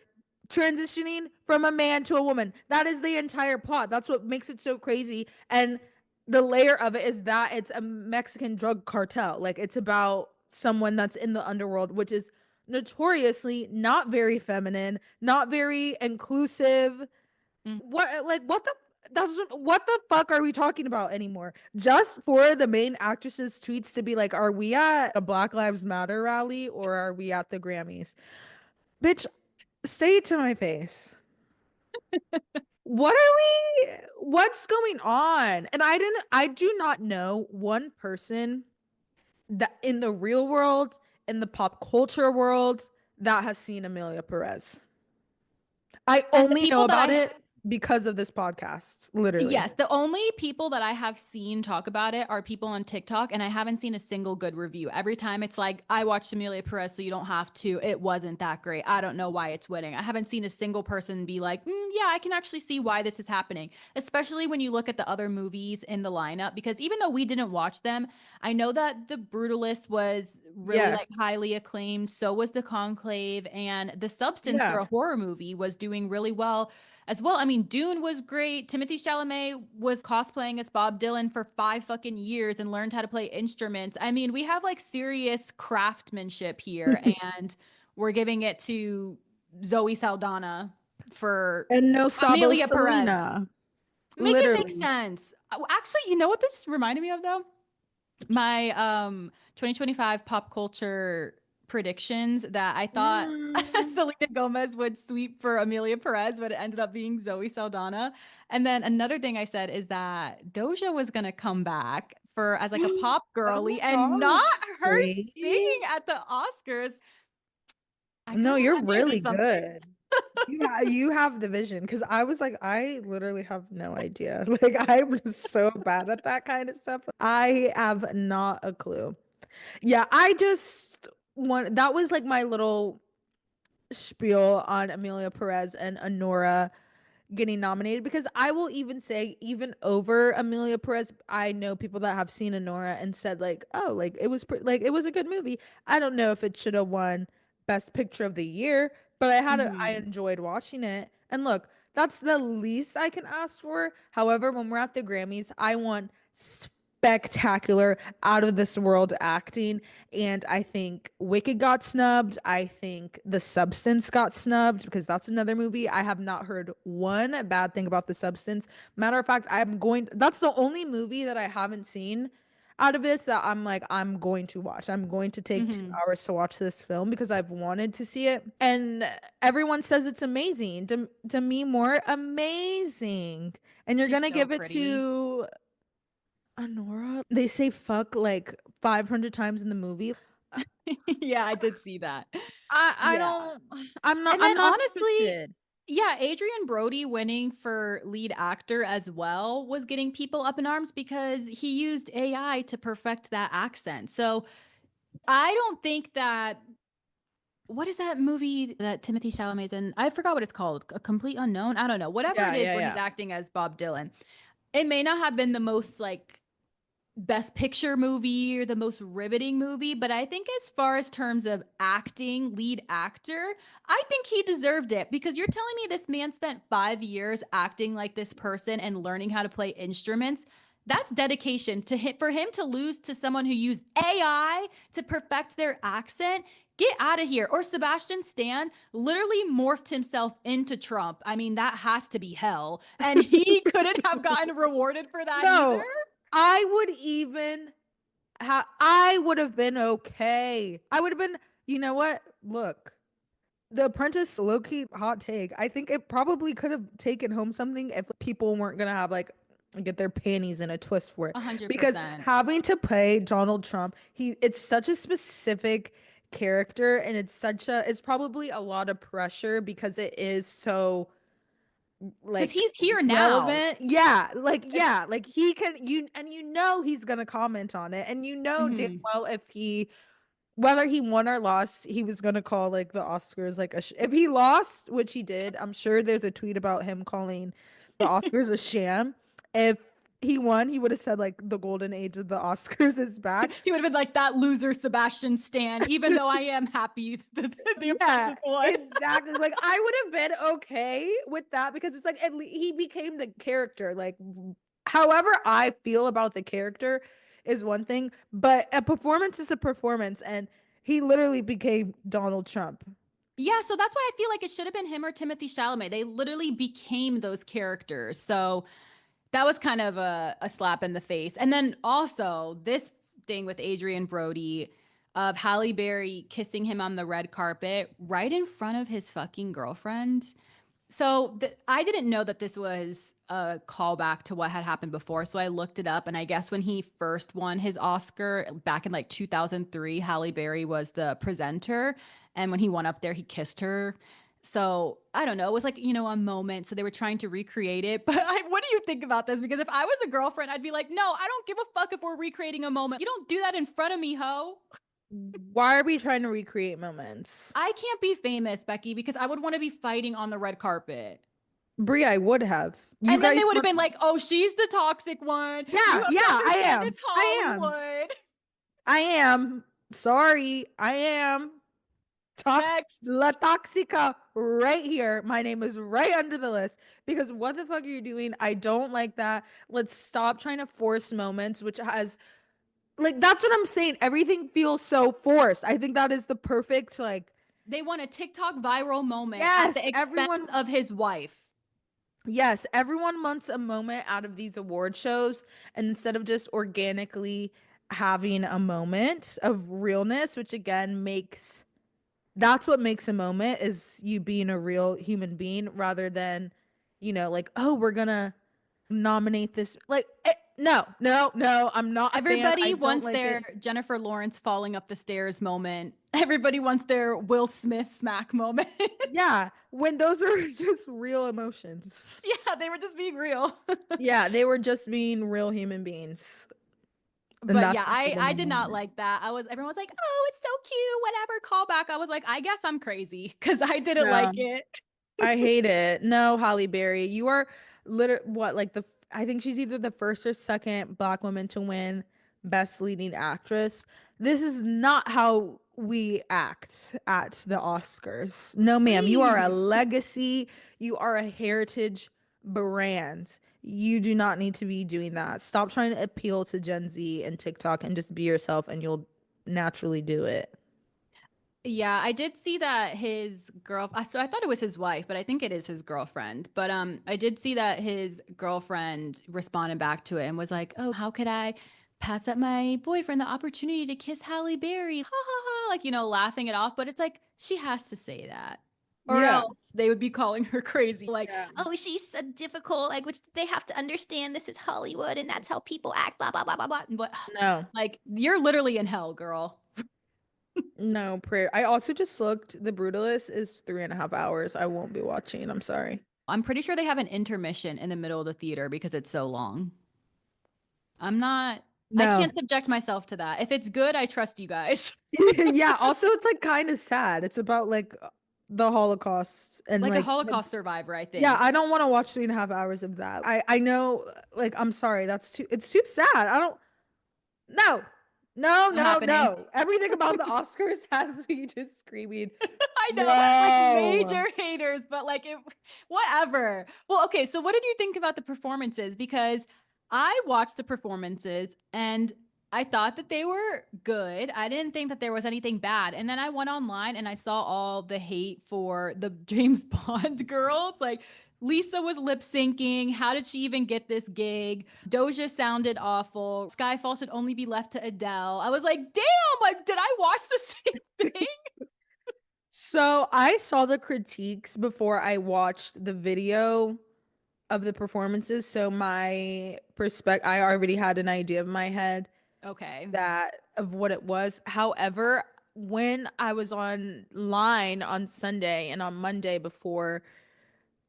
transitioning from a man to a woman. That is the entire plot. That's what makes it so crazy. And the layer of it is that it's a Mexican drug cartel. Like it's about someone that's in the underworld, which is notoriously not very feminine, not very inclusive. Mm. What the fuck are we talking about anymore? Just for the main actress's tweets to be like, are we at a Black Lives Matter rally or are we at the Grammys? Bitch, say it to my face. What's going on? And I do not know one person that in the real world, in the pop culture world, that has seen Amelia Perez. I And the only know people that about I it. because of this podcast, literally. Yes, the only people that I have seen talk about it are people on TikTok, and I haven't seen a single good review. Every time it's like, I watched Amelia Perez, so you don't have to. It wasn't that great. I don't know why it's winning. I haven't seen a single person be like, yeah, I can actually see why this is happening, especially when you look at the other movies in the lineup. Because even though we didn't watch them, I know that The Brutalist was really like Yes. highly acclaimed. So was The Conclave, and The Substance for Yeah. a horror movie was doing really well as well. I mean, Dune was great. Timothy Chalamet was cosplaying as Bob Dylan for 5 fucking years and learned how to play instruments. I mean, we have like serious craftsmanship here, and we're giving it to Zoe Saldana for And no Sabo Amelia Perez. Selena. Make it make Literally. sense. Actually, you know what this reminded me of though? My 2025 pop culture predictions that I thought Selena Gomez would sweep for Amelia Perez, but it ended up being Zoe Saldana. And then another thing I said is that Doja was gonna come back for as like a pop Oh girly my and not gosh, her Brady. singing at the Oscars. I No, you're knew I really did something. good. You have the vision because I was like, I literally have no idea. Like, I'm just so bad at that kind of stuff. I have not a clue. Yeah, I just want that was like my little spiel on Amelia Perez and Honora getting nominated because I will even say even over Amelia Perez, I know people that have seen Honora and said like, oh, like it was like it was a good movie. I don't know if it should have won Best Picture of the Year, but I Mhm. enjoyed watching it. And look, that's the least I can ask for. However, when we're at the Grammys, I want spectacular, out of this world acting. And I think Wicked got snubbed. I think The Substance got snubbed because that's another movie. I have not heard one bad thing about The Substance. Matter of fact, that's the only movie that I haven't seen out of this that I'm like, I'm going to watch. I'm going to take two Mhm. hours to watch this film because I've wanted to see it. And everyone says it's amazing. To me, more amazing. And you're She's gonna so give it pretty. to Honora? They say fuck like 500 times in the movie. Yeah, I did see that. I Yeah. don't I'm not And I'm then not honestly, interested. yeah, Adrien Brody winning for lead actor as well was getting people up in arms because he used AI to perfect that accent. So I don't think that what is that movie that Timothy Chalamet's in? I forgot what it's called. A Complete Unknown. I don't know. Whatever it Yeah, is, yeah, where he's yeah. acting as Bob Dylan. It may not have been the most like best picture movie or the most riveting movie, but I think as far as terms of acting, lead actor, I think he deserved it because you're telling me this man spent 5 years acting like this person and learning how to play instruments. That's dedication to him for him to lose to someone who used AI to perfect their accent. Get out of here. Or Sebastian Stan literally morphed himself into Trump. I mean, that has to be hell. And he couldn't have gotten rewarded for that either. No, I would even I would have been okay. I would have been, you know what? Look, The Apprentice, low key hot take. I think it probably could have taken home something if people weren't gonna have like get their panties in a twist for it. A hundred Because percent. having to play Donald Trump, it's such a specific character and it's probably a lot of pressure because it is so Because like he's here now. relevant. Yeah, like he can he's gonna comment on it. And damn Mhm. well if he whether he won or lost, he was gonna call like the Oscars like if he lost, which he did, I'm sure there's a tweet about him calling the Oscars a sham. If he won, he would have said like the golden age of the Oscars is back. He would have been like that loser Sebastian Stan, even though I am happy that the Yeah, apprentice won. exactly. Like I would have been okay with that because it's like at least he became the character. Like however I feel about the character is one thing, but a performance is a performance and he literally became Donald Trump. Yeah, so that's why I feel like it should have been him or Timothy Chalamet. They literally became those characters. So that was kind of a slap in the face. And then also this thing with Adrien Brody of Halle Berry kissing him on the red carpet right in front of his fucking girlfriend. So I didn't know that this was a callback to what had happened before. So I looked it up. And I guess when he first won his Oscar back in like 2003, Halle Berry was the presenter. And when he went up there, he kissed her. So I don't know. It was like, a moment. So they were trying to recreate it. But what do you think about this? Because if I was a girlfriend, I'd be like, no, I don't give a fuck if we're recreating a moment. You don't do that in front of me, ho. Why are we trying to recreate moments? I can't be famous, Becky, because I would want to be fighting on the red carpet. Brie, I would have. You And then guys they would have want. been like, oh, she's the toxic one. You Yeah, have yeah, to I understand am. it's I am. Hollywood. I am. Sorry, I am. Next. La Toxica right here. My name is right under the list because what the fuck are you doing? I don't like that. Let's stop trying to force moments, which has like that's what I'm saying. Everything feels so forced. I think that is the perfect like They want a TikTok viral moment at yes, the expense everyone of his wife. yes, everyone wants a moment out of these award shows and instead of just organically having a moment of realness, which again makes that's what makes a moment is you being a real human being rather than like oh we're gonna nominate this like no no no I'm not a fan. I Everybody don't wants like their it. Jennifer Lawrence falling up the stairs moment. Everybody wants their Will Smith smack moment. Yeah, when those are just real emotions. Yeah, they were just being real. Yeah, they were just being real human beings and But that's yeah, what gave them I a did not moment. like that. Everyone was like, "Oh, it's so cute, whatever." Call back. I was like, "I guess I'm crazy because I didn't No, like it." I hate it. No, Holly Berry, you are what like I think she's either the first or second black woman to win best leading actress. This is not how we act at the Oscars. No, ma'am, you are a Please. legacy. You are a heritage brand. You do not need to be doing that. Stop trying to appeal to Gen Z and TikTok and just be yourself and you'll naturally do it. Yeah, I did see that his girl. So I thought it was his wife, but I think it is his girlfriend. But I did see that his girlfriend responded back to it and was like, "Oh, how could I pass up my boyfriend the opportunity to kiss Halle Berry?" Ha ha ha! Like laughing it off. But it's like she has to say that, or Yeah. else they would be calling her crazy. Like, Yeah. oh, she's so difficult. Like, which they have to understand this is Hollywood and that's how people act. Blah blah blah blah blah. But No. like, you're literally in hell, girl. No prayer. I also just looked. The Brutalist is 3.5 hours. I won't be watching. I'm sorry. I'm pretty sure they have an intermission in the middle of the theater because it's so long. I'm not, I No. can't subject myself to that. If it's good, I trust you guys. Yeah. Also, it's like kind of sad. It's about like the Holocaust and Like a like Holocaust survivor, I yeah. think. I don't want to watch 3.5 hours of that. I know. Like I'm sorry. That's too. It's too sad. I don't. No. No. Not No. happening. No. Everything about the Oscars has me just screaming. I know, like No. major haters, but like whatever. Well, okay, so what did you think about the performances? Because I watched the performances and I thought that they were good. I didn't think that there was anything bad. And then I went online and I saw all the hate for the James Bond girls. Like Lisa was lip syncing. How did she even get this gig? Doja sounded awful. Skyfall should only be left to Adele. I was like, damn, like, did I watch the same thing? So I saw the critiques before I watched the video of the performances. So my perspective, I already had an idea of my head Okay. that of what it was. However, when I was online on Sunday and on Monday before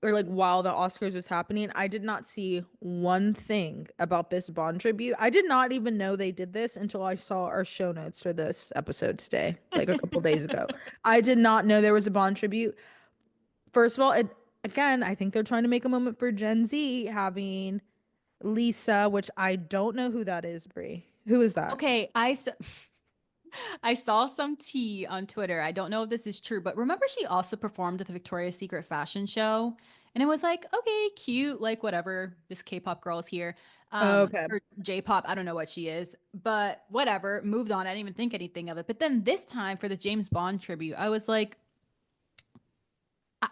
or like while the Oscars was happening, I did not see one thing about this Bond tribute. I did not even know they did this until I saw our show notes for this episode today, like a couple days ago. I did not know there was a Bond tribute. First of all, again, I think they're trying to make a moment for Gen Z having Lisa, which I don't know who that is, Brie. Who is that? Okay, I saw some tea on Twitter. I don't know if this is true, but remember she also performed at the Victoria's Secret fashion show? And it was like, okay, cute, like whatever. This K-pop girl is here. Okay. Or J-pop, I don't know what she is, but whatever. Moved on. I didn't even think anything of it. But then this time for the James Bond tribute, I was like,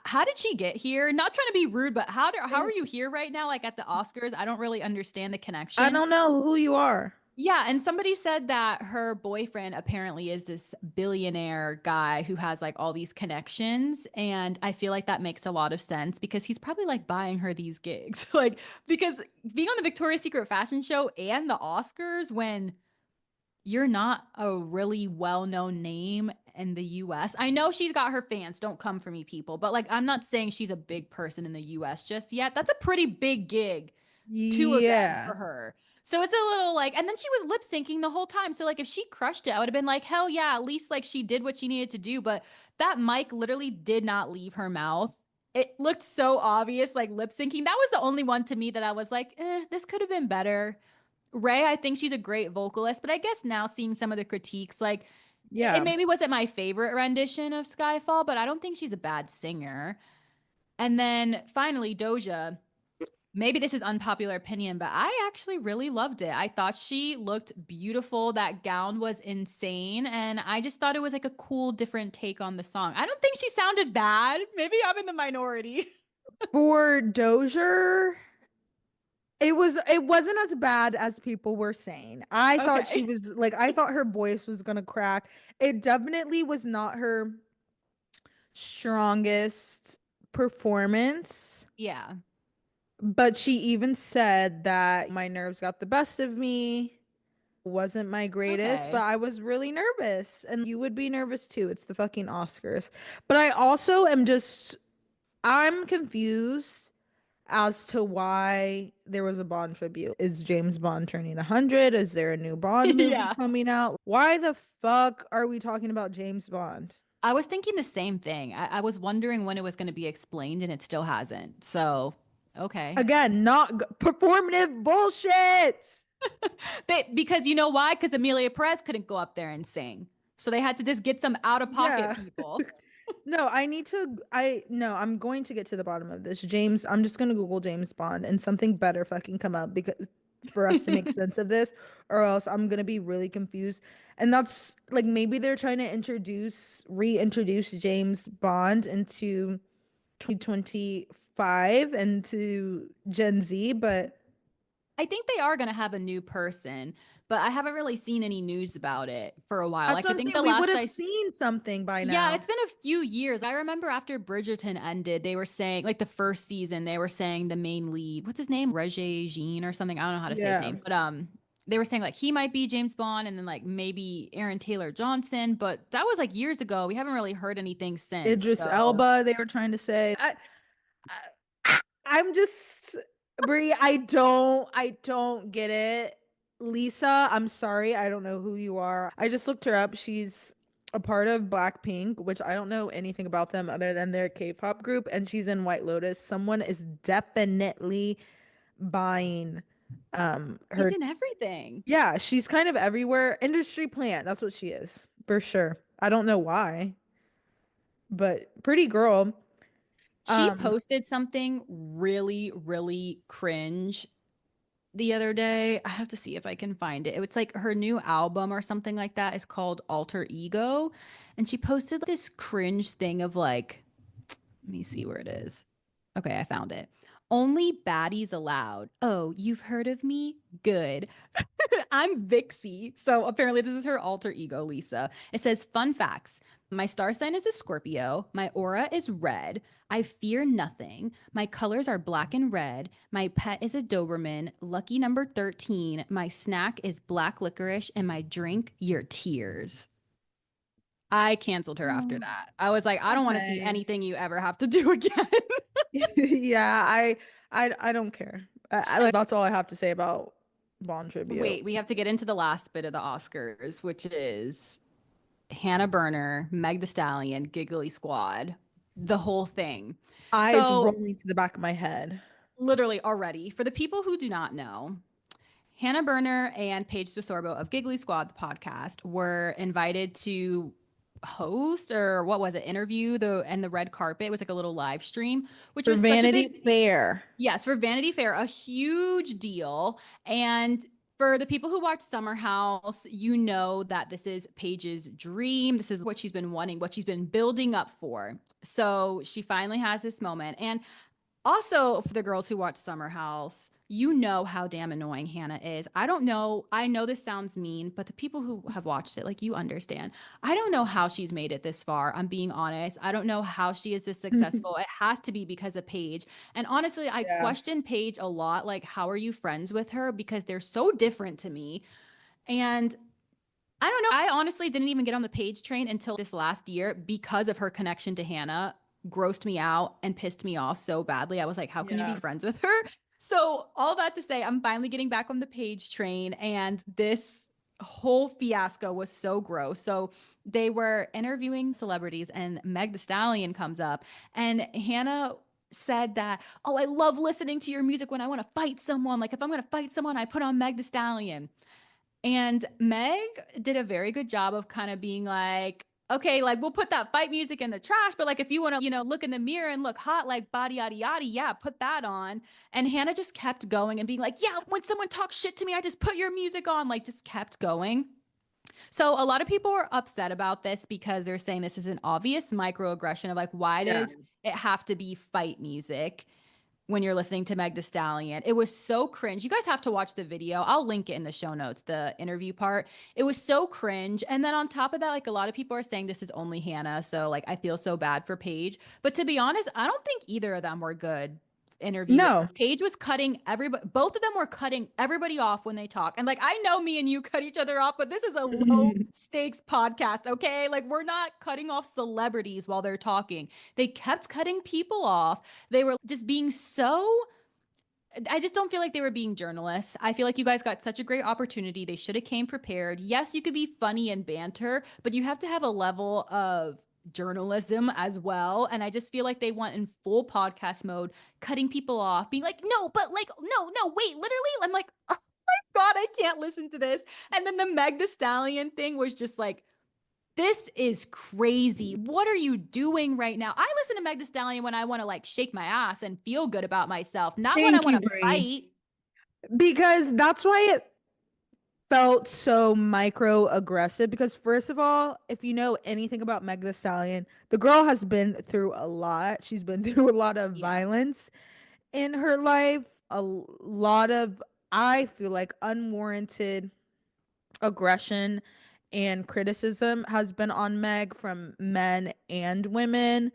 how did she get here? Not trying to be rude, but how are you here right now? Like at the Oscars, I don't really understand the I connection. don't know who you are. Yeah, and somebody said that her boyfriend apparently is this billionaire guy who has like all these connections, and I feel like that makes a lot of sense because he's probably like buying her these gigs. Like because being on the Victoria's Secret fashion show and the Oscars when you're not a really well-known name in the US. I know she's got her fans. Don't come for me, people. But like, I'm not saying she's a big person in the US just yet. That's a pretty big gig, two of them Yeah. for her. So it's a little like, and then she was lip syncing the whole time. So like, if she crushed it, I would have been like, hell yeah, at least like she did what she needed to do. But that mic literally did not leave her mouth. It looked so obvious, like lip syncing. That was the only one to me that I was like, this could have been better. Ray, I think she's a great vocalist, but I guess now seeing some of the critiques, like it Yeah. maybe wasn't my favorite rendition of Skyfall, but I don't think she's a bad singer. And then finally, Doja. Maybe this is unpopular opinion, but I actually really loved it. I thought she looked beautiful. That gown was insane. And I just thought it was like a cool, different take on the song. I don't think she sounded bad. Maybe I'm in the minority. For Dozier, it wasn't as bad as people were saying. I thought she Okay. was like, I thought her voice was gonna crack. It definitely was not her strongest performance. Yeah. But she even said that my nerves got the best of me. Wasn't my greatest, but Okay. I was really nervous. And you would be nervous too. It's the fucking Oscars. But I also am just, I'm confused as to why there was a Bond tribute. Is James Bond turning 100? Is there a new Bond movie Yeah. coming out? Why the fuck are we talking about James Bond? I was thinking the same thing. I was wondering when it was going to be explained, and it still hasn't. So, okay. Again, not performative bullshit. Because you know why? Because Amelia Perez couldn't go up there and sing. So they had to just get some out of pocket Yeah. people. No, I'm going to get to the bottom of this. James, I'm just gonna Google James Bond and something better fucking come up because for us to make sense of this, or else I'm gonna be really confused. And that's like maybe they're trying to reintroduce James Bond into 2025 and to Gen Z, but I think they are going to have a new person, but I haven't really seen any news about it for a while. that's Like, what I I'm think saying. the We would last have seen something by yeah, now. it's been a few years. I remember after Bridgerton ended, they were saying, like the first season, they were saying the main lead, what's his name? Regé Jean or something. I don't know how to say his Yeah. name, but they were saying like he might be James Bond and then like maybe Aaron Taylor Johnson, but that was like years ago. We haven't really heard anything since. Idris So Elba, they were trying to say. I'm just Brie, I don't get it. Lisa, I'm sorry, I don't know who you are. I just looked her up. She's a part of Blackpink, which I don't know anything about them other than their K-pop group, and she's in White Lotus. Someone is definitely buying she's her. in everything. Yeah, she's kind of everywhere. Industry plant, that's what she is, for sure. I don't know why, but pretty girl. She Um posted something really, really cringe the other day. I have to see if I can find it. It's like her new album or something like that is called Alter Ego. And she posted this cringe thing of like, let me see where it is. Okay, I found it. Only baddies allowed. Oh, you've heard of me? Good. I'm Vixie. So apparently, this is her alter ego, Lisa. It says, fun facts. My star sign is a Scorpio. My aura is red. I fear nothing. My colors are black and red. My pet is a Doberman. Lucky number 13. My snack is black licorice. And my drink, your tears. I canceled her after that. I was like, I don't want to see okay. anything you ever have to do again. Yeah, I don't care. Like that's all I have to say about Bond tribute. Wait, we have to get into the last bit of the Oscars, which is Hannah Berner, Meg the Stallion, Giggly Squad, the whole thing. Eyes So, rolling to the back of my head. literally already, for the people who do not know, Hannah Berner and Paige DeSorbo of Giggly Squad, the podcast, were invited to host or what was it, interview the red carpet. It was like a little live stream, which For was such a Vanity big Fair. yes, for Vanity Fair, a huge deal. And for the people who watch Summer House, you know that this is Paige's dream. This is what she's been wanting, what she's been building up for. So she finally has this moment. And also, for the girls who watch Summer House, you know how damn annoying Hannah is. I don't know. I know this sounds mean, but the people who have watched it, like you understand. I don't know how she's made it this far. I'm being honest. I don't know how she is this successful. It has to be because of Paige. And honestly, I Yeah. question Paige a lot. Like, how are you friends with her? Because they're so different to me. And I don't know. I honestly didn't even get on the Paige train until this last year because of her connection to Hannah grossed me out and pissed me off so badly. I was like, how can you be Yeah. friends with her? So all that to say, I'm finally getting back on the Paige train, and this whole fiasco was so gross. So they were interviewing celebrities and Meg the Stallion comes up and Hannah said that, oh, I love listening to your music when I want to fight someone. Like if I'm going to fight someone, I put on Meg the Stallion. And Meg did a very good job of kind of being like, okay, like we'll put that fight music in the trash, but like if you want to, look in the mirror and look hot, like body yada yada, yeah, put that on. And Hannah just kept going and being like, yeah, when someone talks shit to me, I just put your music on, like just kept going. So a lot of people were upset about this because they're saying this is an obvious microaggression of like, why Yeah. does it have to be fight music when you're listening to Meg the Stallion? It was so cringe. You guys have to watch the video. I'll link it in the show notes, the interview part. It was so cringe. And then on top of that, like a lot of people are saying this is only Hannah. So like I feel so bad for Paige. But to be honest, I don't think either of them were good interviewers. No. Paige was cutting everybody, both of them were cutting everybody off when they talk. And like I know me and you cut each other off, but this is a low stakes podcast, okay? Like we're not cutting off celebrities while they're talking. They kept cutting people off. They were just being so, I just don't feel like they were being journalists. I feel like you guys got such a great opportunity. They should have came prepared. Yes, you could be funny and banter, but you have to have a level of journalism as well. And I just feel like they went in full podcast mode, cutting people off, being like, no, but like, no, wait, literally. I'm like, oh my God, I can't listen to this. And then the Meg the Stallion thing was just like, this is crazy. What are you doing right now? I listen to Meg the Stallion when I want to like shake my ass and feel good about myself, not when I Thank you, want to Brie. fight. Because that's why it felt so microaggressive. Because first of all, if you know anything about Meg the Stallion, the girl has been through a lot. She's been through a lot of Yeah. violence in her life, a lot of, I feel like, unwarranted aggression and criticism has been on Meg from men and women.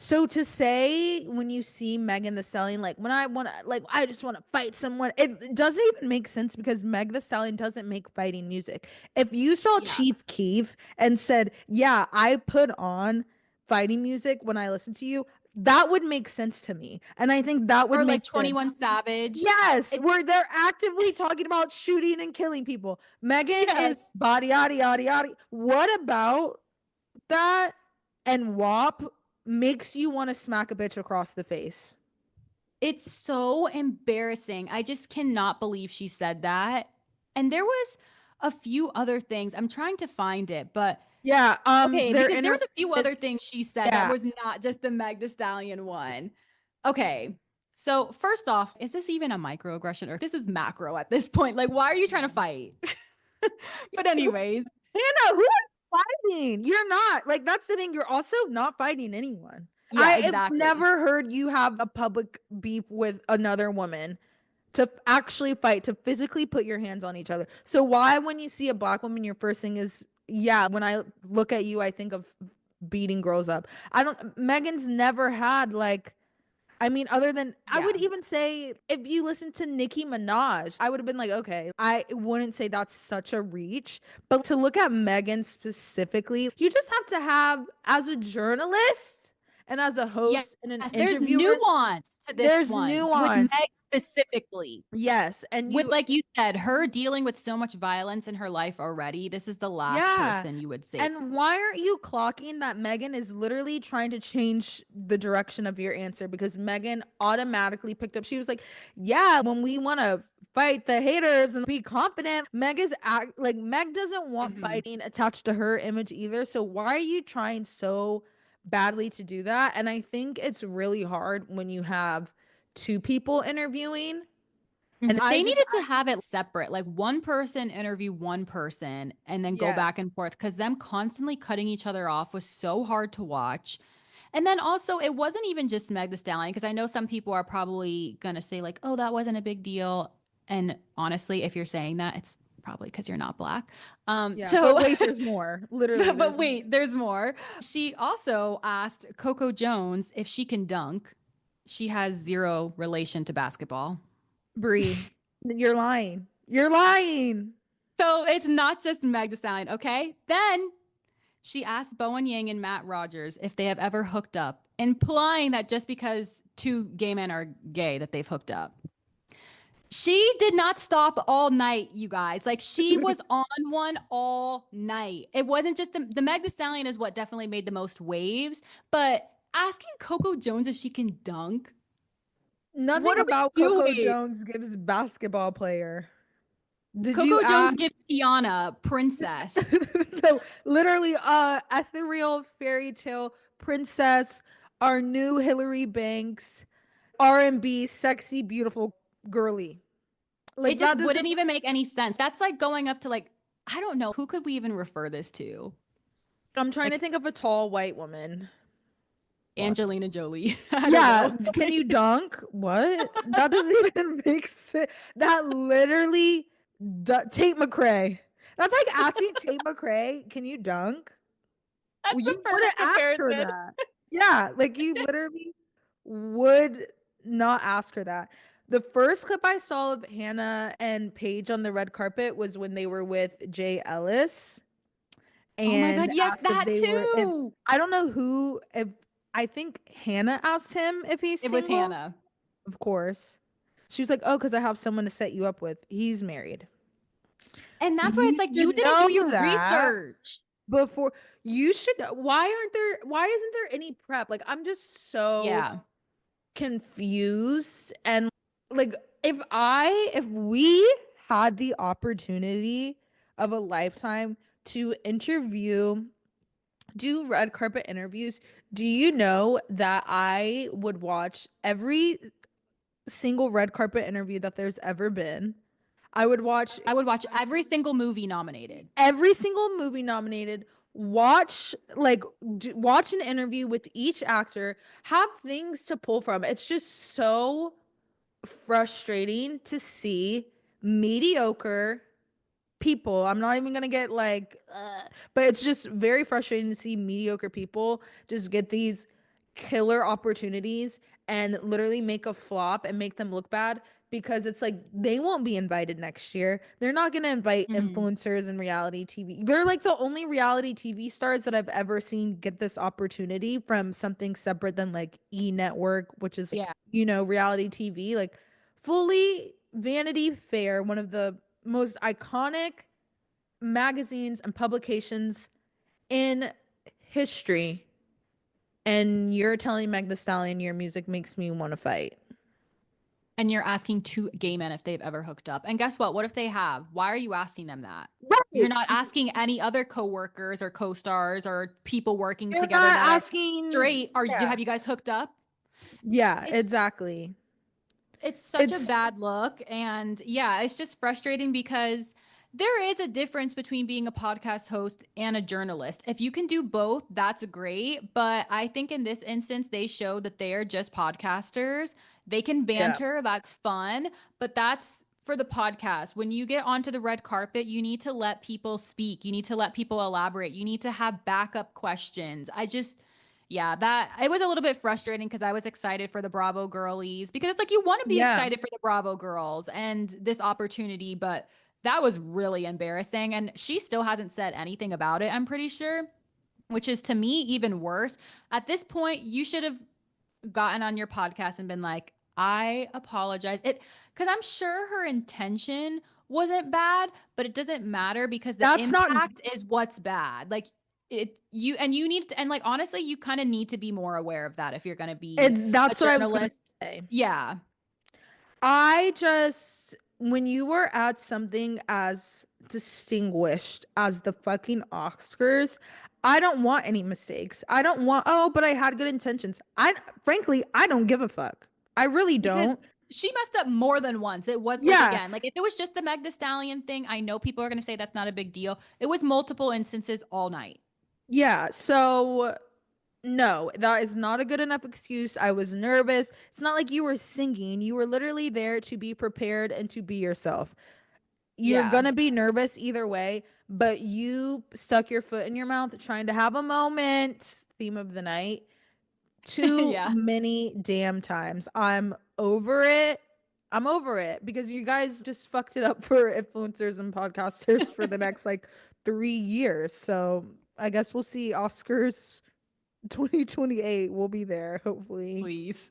So to say when you see Megan the Stallion, like when I want to, like I just want to fight someone, it doesn't even make sense because Meg the Stallion doesn't make fighting music. If you saw Yeah. Chief Keef and said, "Yeah, I put on fighting music when I listen to you," that would make sense to me, and I think that would Or like make 21 sense. Savage. Yes, It, where they're actively talking about shooting and killing people. Megan yes. is body yada yada yada. What about that and WAP makes you want to smack a bitch across the face? It's so embarrassing. I just cannot believe she said that. And there was a few other things. I'm trying to find it, but Yeah, okay, their because there was interview a few is, other things she said that yeah. was not just the Meg the Stallion one. Okay. So first off, is this even a microaggression or this is macro at this point? Like, why are you trying to fight? But anyways, Hannah, who are you fighting? You're not. Like that's the thing. You're also not fighting anyone. yeah, I have exactly. never heard you have a public beef with another woman to actually fight, to physically put your hands on each other. So why, when you see a black woman, your first thing is, yeah, when I look at you, I think of beating girls up. I don't, Megan's never had like, I mean, other than, I would Yeah. even say if you listen to Nicki Minaj, I would have been like, okay, I wouldn't say that's such a reach. But to look at Megan specifically, you just have to have, as a journalist and as a Yes, host and an there's interviewer, nuance to this there's one with Meg nuance. specifically. Yes. And With you, like you said, her dealing with so much violence in her life already. This is the last yeah. person you would say. And why aren't you clocking that Megan is literally trying to change the direction of your answer? Because Megan automatically picked up. She was like, yeah, when we want to fight the haters and be confident, Meg is like, Meg doesn't want Mhm. fighting attached to her image either. So why are you trying so badly to do that? And I think it's really hard when you have two people interviewing. And I They just, needed to have it separate, like one person interview one person and then go back and yes. forth because them constantly cutting each other off was so hard to watch. And then also, it wasn't even just Meg the Stallion because I know some people are probably going to say, like, oh, that wasn't a big deal. And honestly, if you're saying that, it's probably because you're not black. Yeah. But So, wait, there's more. Literally, but there's more. wait, there's more. She also asked Coco Jones if she can dunk. She has zero relation to basketball. Bree, you're lying. You're lying. So it's not just Meg Thee Stallion, okay? Then she asked Bowen Yang and Matt Rogers if they have ever hooked up, implying that just because two gay men are gay, that they've hooked up. She did not stop all night, you guys. Like, she was on one all night. It wasn't just the Meg Thee Stallion is what definitely made the most waves, but asking Coco Jones if she can dunk. Nothing What are we about Coco doing? Jones gives basketball player. Did you Coco Jones ask? gives Tiana princess. No, literally, ethereal fairy tale princess, our new Hillary Banks, R&B, sexy, beautiful, girly. Like It just that wouldn't doesn't. even make any sense. That's like going up to like, I don't know, who could we even refer this to? I'm trying to Like think of a tall white woman. What? Angelina Jolie. I don't Yeah, know. can you dunk? What? That doesn't even make sense. That literally, Tate McRae. That's like asking Tate McRae, "Can you dunk?" Well, That's the you wouldn't perfect ask her comparison. that. Yeah, like you literally would not ask her that. The first clip I saw of Hannah and Paige on the red carpet was when they were with Jay Ellis Oh my and God. Yes, asked if that they were if too. I don't know who if I think Hannah asked him if he's It was single. Hannah. Of course. She was like, "Oh, because I have someone to set you up with. He's married." And that's why You it's like, you should didn't do know your that research. before you should. Why isn't there any prep? Like, I'm just so Yeah. confused. And like, if we had the opportunity of a lifetime to interview, do red carpet interviews, do you know that I would watch every single red carpet interview that there's ever been? I would watch I would watch every single movie nominated. every single movie nominated, watch like watch an interview with each actor, have things to pull from. It's just so frustrating to see mediocre people. I'm not even gonna get like but it's just very frustrating to see mediocre people just get these killer opportunities and literally make a flop and make them look bad, because it's like they won't be invited next year. They're not gonna invite Mhm. influencers and reality TV. They're like the only reality TV stars that I've ever seen get this opportunity from something separate than like E Network, which is like, Yeah. reality TV. Like fully Vanity Fair, one of the most iconic magazines and publications in history, and you're telling Meg Thee Stallion your music makes me want to fight. And you're asking two gay men if they've ever hooked up. And guess what? What if they have? Why are you asking them that? You're not Right. asking any other coworkers or co-stars or people working You're together not that are asking. straight. Are Yeah. have you guys hooked up? Yeah, It's exactly. it's such a It's bad look. And yeah, it's just frustrating because there is a difference between being a podcast host and a journalist. If you can do both, that's great. But I think in this instance, they show that they are just podcasters. They can yeah. banter, that's fun, but that's for the podcast. When you get onto the red carpet, you need to let people speak. You need to let people elaborate. You need to have backup questions. Yeah, that it was a little bit frustrating because I was excited for the Bravo girlies because it's like you want to be Yeah. excited for the Bravo girls and this opportunity, but that was really embarrassing. And she still hasn't said anything about it, I'm pretty sure, which is to me even worse. At this point, you should have gotten on your podcast and been like, I apologize. It because I'm sure her intention wasn't bad, but it doesn't matter because the That's not impact is what's bad. Like you need to, and like honestly, you kind of need to be more aware of that if you're going to be it's a that's what I was gonna journalist. say. Yeah. I just, when you were at something as distinguished as the fucking Oscars, I don't want any mistakes. I don't want, oh, but I had good intentions. Frankly, I don't give a fuck. I really Because don't. she messed up more than once. It was like, Yeah. again, like if it was just the Meg the Stallion thing, I know people are going to say that's not a big deal. It was multiple instances all night. Yeah. So, no, that is not a good enough excuse. I was nervous. It's not like you were singing. You were literally there to be prepared and to be yourself. You're Yeah. gonna be nervous either way, but you stuck your foot in your mouth trying to have a moment. Theme of the night. Too Yeah. many damn times. I'm over it. I'm over it because you guys just fucked it up for influencers and podcasters for the next like 3 years. So I guess we'll see Oscars 2028. We'll be there, hopefully. Please.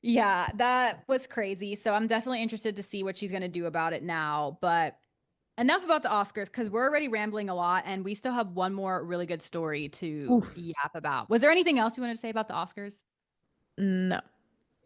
Yeah, that was crazy. So I'm definitely interested to see what she's going to do about it now. But enough about the Oscars because we're already rambling a lot and we still have one more really good story to Oof. yap about. Was there anything else you wanted to say about the Oscars? No.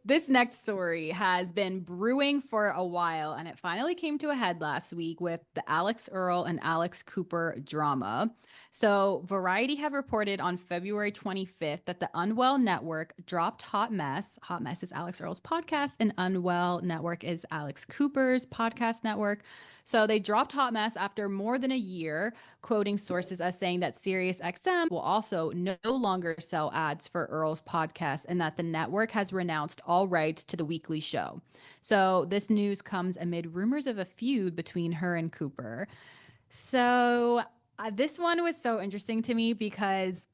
This next story has been brewing for a while, and it finally came to a head last week with the Alix Earle and Alex Cooper drama. So, Variety have reported on February 25th that the Unwell Network dropped Hot Mess. Hot Mess is Alix Earle's podcast, and Unwell Network is Alex Cooper's podcast network. So they dropped Hot Mess after more than a year, quoting sources as saying that SiriusXM will also no longer sell ads for Earl's podcast and that the network has renounced all rights to the weekly show. So this news comes amid rumors of a feud between her and Cooper. So this one was so interesting to me because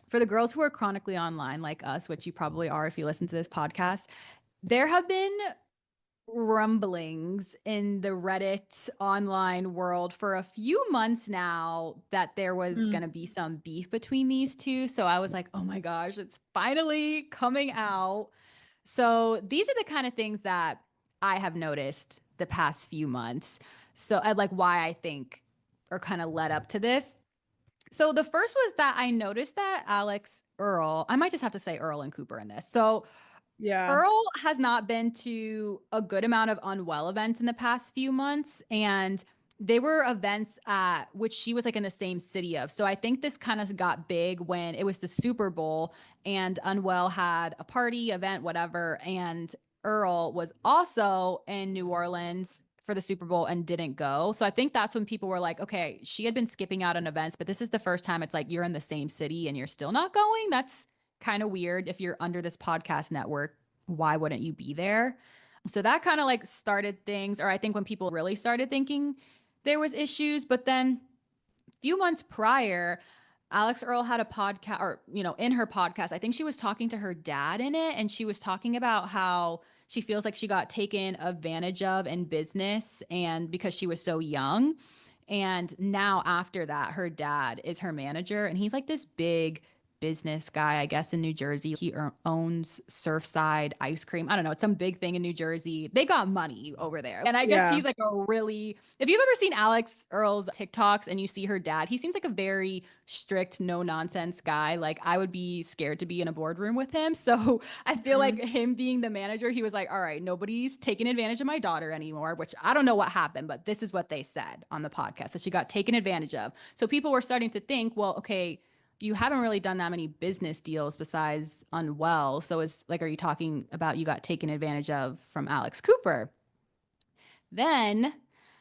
for the girls who are chronically online like us, which you probably are if you listen to this podcast, there have been rumblings in the Reddit online world for a few months now that there was going to be some beef between these two. So I was like, oh my gosh, it's finally coming out. So these are the kind of things that I have noticed the past few months. So I like why I think or kind of led up to this. So the first was that I noticed that Alix Earle, I might just have to say Earle and Cooper in this. So Yeah. Earl has not been to a good amount of Unwell events in the past few months. And they were events at which she was like in the same city of. So I think this kind of got big when it was the Super Bowl and Unwell had a party, event, whatever. And Earl was also in New Orleans for the Super Bowl and didn't go. So I think that's when people were like, okay, she had been skipping out on events, but this is the first time it's like you're in the same city and you're still not going. That's kind of weird. If you're under this podcast network, why wouldn't you be there? So that kind of like started things, or I think when people really started thinking there was issues. But then a few months prior, Alix Earle had a podcast, or, you know, in her podcast, I think she was talking to her dad in it. And she was talking about how she feels like she got taken advantage of in business and because she was so young. And now after that, her dad is her manager and he's like this big business guy, I guess, in New Jersey. He owns Surfside ice cream. I don't know. It's some big thing in New Jersey. They got money over there. And I guess Yeah. he's like a really, if you've ever seen Alix Earle's TikToks and you see her dad, he seems like a very strict, no nonsense guy. Like I would be scared to be in a boardroom with him. So I feel like him being the manager, he was like, all right, nobody's taking advantage of my daughter anymore, which I don't know what happened, but this is what they said on the podcast that she got taken advantage of. So people were starting to think, well, okay, you haven't really done that many business deals besides Unwell. So it's like, are you talking about you got taken advantage of from Alex Cooper? Then,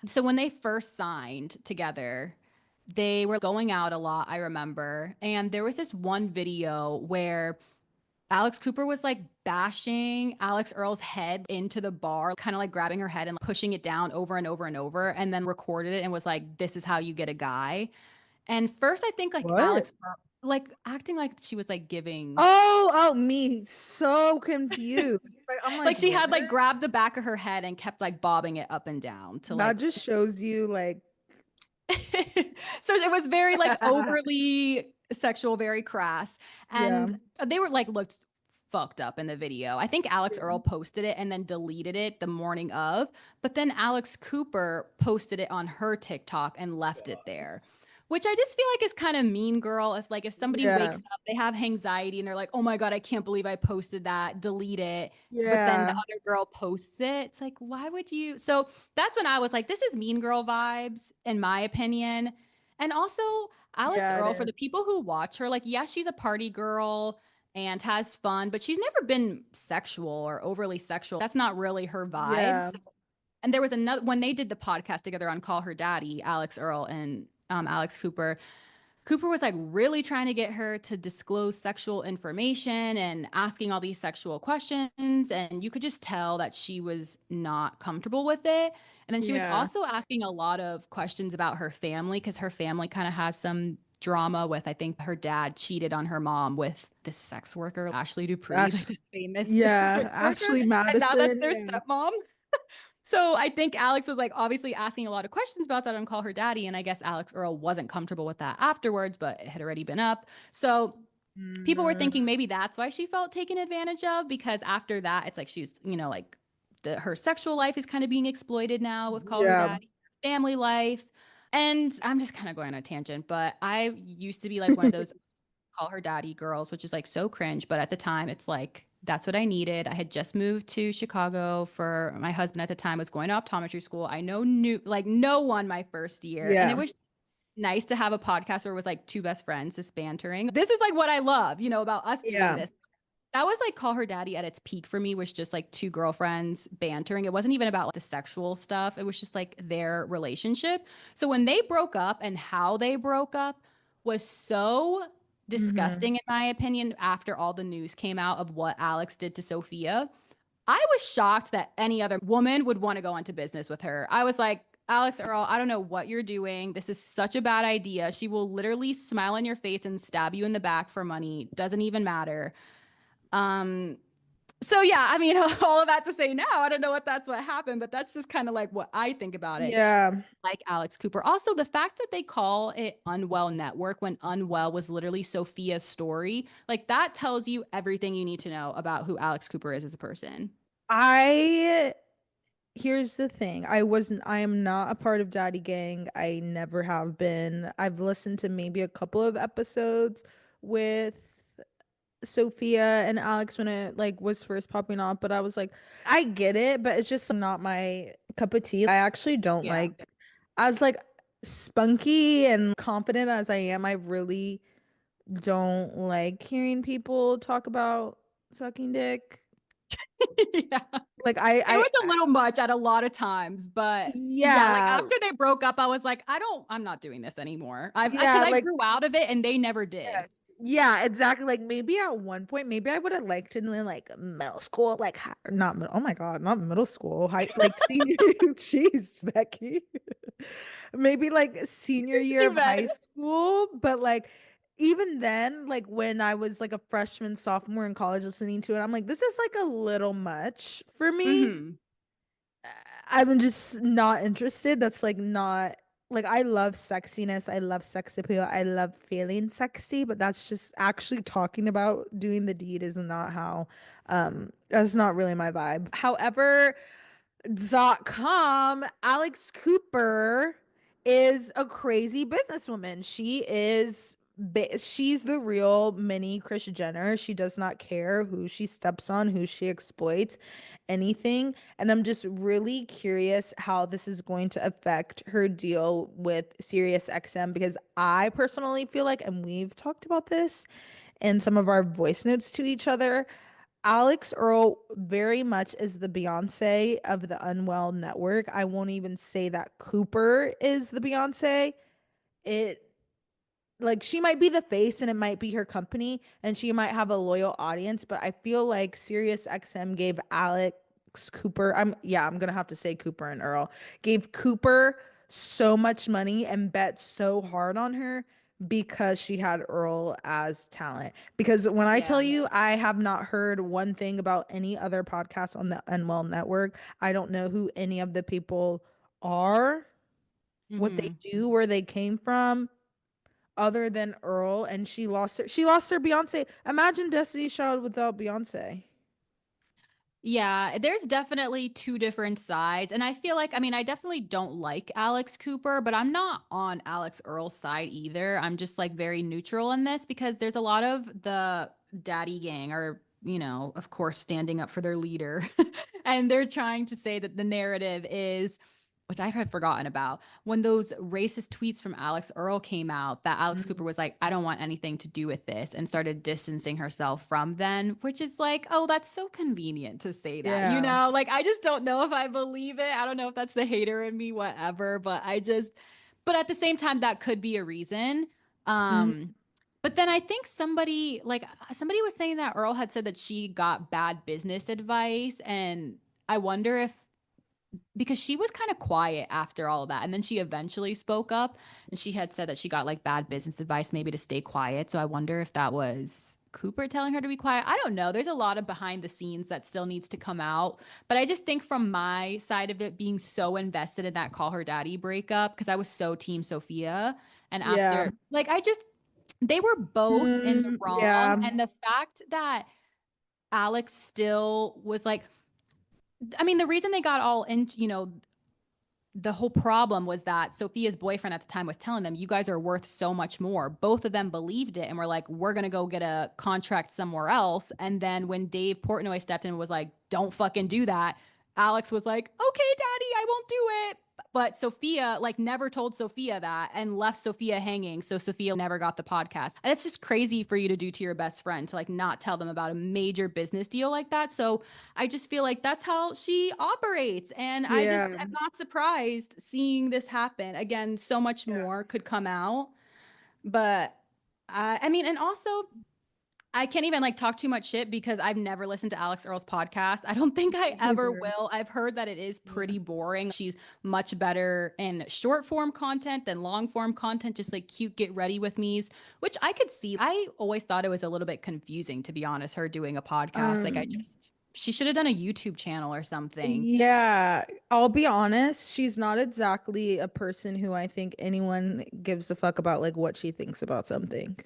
so when they first signed together, they were going out a lot, I remember. And there was this one video where Alex Cooper was like bashing Alix Earle's head into the bar, kind of like grabbing her head and pushing it down over and over and over, and then recorded it and was like, this is how you get a guy. And first, I think like What? Alex, like acting like she was like giving, Oh, me so confused. Like I'm like like, she what? had like grabbed the back of her head and kept like bobbing it up and down to That like. just shows you like So it was very like overly sexual, very crass. yeah. And they were like looked fucked up in the video. I think Alix Earle posted it and then deleted it the morning of, but then Alex Cooper posted it on her TikTok and left it there. Which I just feel like is kind of mean girl. If like if somebody Yeah. wakes up, they have anxiety and they're like, "Oh my God, I can't believe I posted that, delete it." But then the Yeah. other girl posts it. It's like, why would you? So that's when I was like, this is mean girl vibes, in my opinion. And also, Alix Yeah, it Earle, for is. the people who watch her, like, yes, she's a party girl and has fun, but she's never been sexual or overly sexual. That's not really her vibe. Yeah. So, and there was another when they did the podcast together on Call Her Daddy, Alix Earle and Alex Cooper. Cooper was like really trying to get her to disclose sexual information and asking all these sexual questions. And you could just tell that she was not comfortable with it. And then she was Yeah. also asking a lot of questions about her family because her family kind of has some drama with, I think her dad cheated on her mom with this sex worker, Ashley Dupree, like Ash, this famous yeah, sex worker. Ashley And now that's Madison. their Yeah. stepmom. So I think Alix was like obviously asking a lot of questions about that and call her daddy. And I guess Alix Earle wasn't comfortable with that afterwards, but it had already been up. So people were Mm, thinking maybe that's why she felt taken advantage of, because after that, it's like she's, like her sexual life is kind of being exploited now with Call Her yeah. Daddy, family life. And I'm just kind of going on a tangent, but I used to be like one of those Call Her Daddy girls, which is like so cringe. But at the time, it's like, that's what I needed. I had just moved to Chicago for my husband at the time was going to optometry school. I know like no one my first year. And it Yeah. was nice to have a podcast where it was like two best friends just bantering. This is like what I love, about us doing Yeah. this. That was like Call Her Daddy at its peak for me, was just like two girlfriends bantering. It wasn't even about like the sexual stuff. It was just like their relationship. So when they broke up and how they broke up was so Hmm. disgusting, in my opinion, after all the news came out of what Alix did to Sophia. I was shocked that any other woman would want to go into business with her. I was like, Alix Earle, I don't know what you're doing. This is such a bad idea. She will literally smile in your face and stab you in the back for money. Doesn't even matter. Um, so yeah, I mean, all of that to say now, I don't know if that's what happened, but that's just kind of like what I think about it. Yeah. Like Alex Cooper. Also, the fact that they call it Unwell Network when Unwell was literally Sophia's story, like that tells you everything you need to know about who Alex Cooper is as a person. I Here's the thing. I am not a part of Daddy Gang. I never have been. I've listened to maybe a couple of episodes with Sophia and Alex when it like was first popping off, but I was like, I get it, but it's just not my cup of tea. I actually don't Yeah. like, as like spunky and confident as I am, I really don't like hearing people talk about sucking dick. Yeah. Like It was a little much at a lot of times, but yeah, like yeah, after they broke up, I was like, I'm not doing this anymore. Because yeah, I like grew out of it and they never did. yes. Yeah, exactly. Like maybe at one point, maybe I would have liked it in like middle school, like not oh my God, not middle school, high like senior. Jeez, Becky. Maybe like senior year Too of high bad. school, but like even then, like when I was like a freshman, sophomore in college listening to it, I'm like, this is like a little much for me. Hmm. I'm just not interested. That's like not like I love sexiness. I love sex appeal. I love feeling sexy, but that's just actually talking about doing the deed is not how that's not really my vibe. However, .com, Alex Cooper is a crazy businesswoman. She's the real mini Kris Jenner. She does not care who she steps on, who she exploits, anything. And I'm just really curious how this is going to affect her deal with SiriusXM because I personally feel like, and we've talked about this in some of our voice notes to each other, Alix Earle very much is the Beyonce of the Unwell Network. I won't even say that Cooper is the Beyonce. It like she might be the face and it might be her company and she might have a loyal audience, but I feel like SiriusXM gave Alex Cooper, I'm gonna have to say Cooper and Earl, gave Cooper so much money and bet so hard on her because she had Earl as talent. Because when I tell Yeah. you, I have not heard one thing about any other podcast on the Unwell Network. I don't know who any of the people are, what they Hmm. do, where they came from other than Earl, and she lost her Beyonce. Imagine Destiny's Child without Beyonce. Yeah, there's definitely two different sides. And I feel like, I mean, I definitely don't like Alex Cooper, but I'm not on Alex Earl's side either. I'm just like very neutral in this because there's a lot of the daddy gang are, of course, standing up for their leader. And they're trying to say that the narrative is, which I had forgotten about, when those racist tweets from Alix Earle came out, that Alex Cooper Mhm. was like, I don't want anything to do with this, and started distancing herself from them, which is like, oh, that's so convenient to say that, Yeah. Like, I just don't know if I believe it. I don't know if that's the hater in me, whatever, but at the same time, that could be a reason. Mhm. Um, but then I think somebody was saying that Earl had said that she got bad business advice, and I wonder if because she was kind of quiet after all of that. And then she eventually spoke up and she had said that she got like bad business advice, maybe to stay quiet. So I wonder if that was Cooper telling her to be quiet. I don't know. There's a lot of behind the scenes that still needs to come out. But I just think from my side of it, being so invested in that Call Her Daddy breakup, because I was so team Sophia. And Yeah. after, like, they were both in the wrong. Yeah. And the fact that Alix still was like, I mean, the reason they got all into, the whole problem was that Sophia's boyfriend at the time was telling them, you guys are worth so much more. Both of them believed it and were like, we're going to go get a contract somewhere else. And then when Dave Portnoy stepped in and was like, don't fucking do that, Alix was like, okay, daddy, I won't do it. But Sophia like never told Sophia that and left Sophia hanging. So Sophia never got the podcast. And it's just crazy for you to do to your best friend, to like not tell them about a major business deal like that. So I just feel like that's how she operates. And I just Yeah. am not surprised seeing this happen. Again, so much Yeah. more could come out. But I mean, and also I can't even like talk too much shit because I've never listened to Alix Earle's podcast. I don't think I ever will. I've heard that it is pretty boring. She's much better in short form content than long form content, just like cute get ready with me's, which I could see. I always thought it was a little bit confusing, to be honest, her doing a podcast. Like Um, she should have done a YouTube channel or something. yeah, I'll be honest, she's not exactly a person who I think anyone gives a fuck about like what she thinks about something.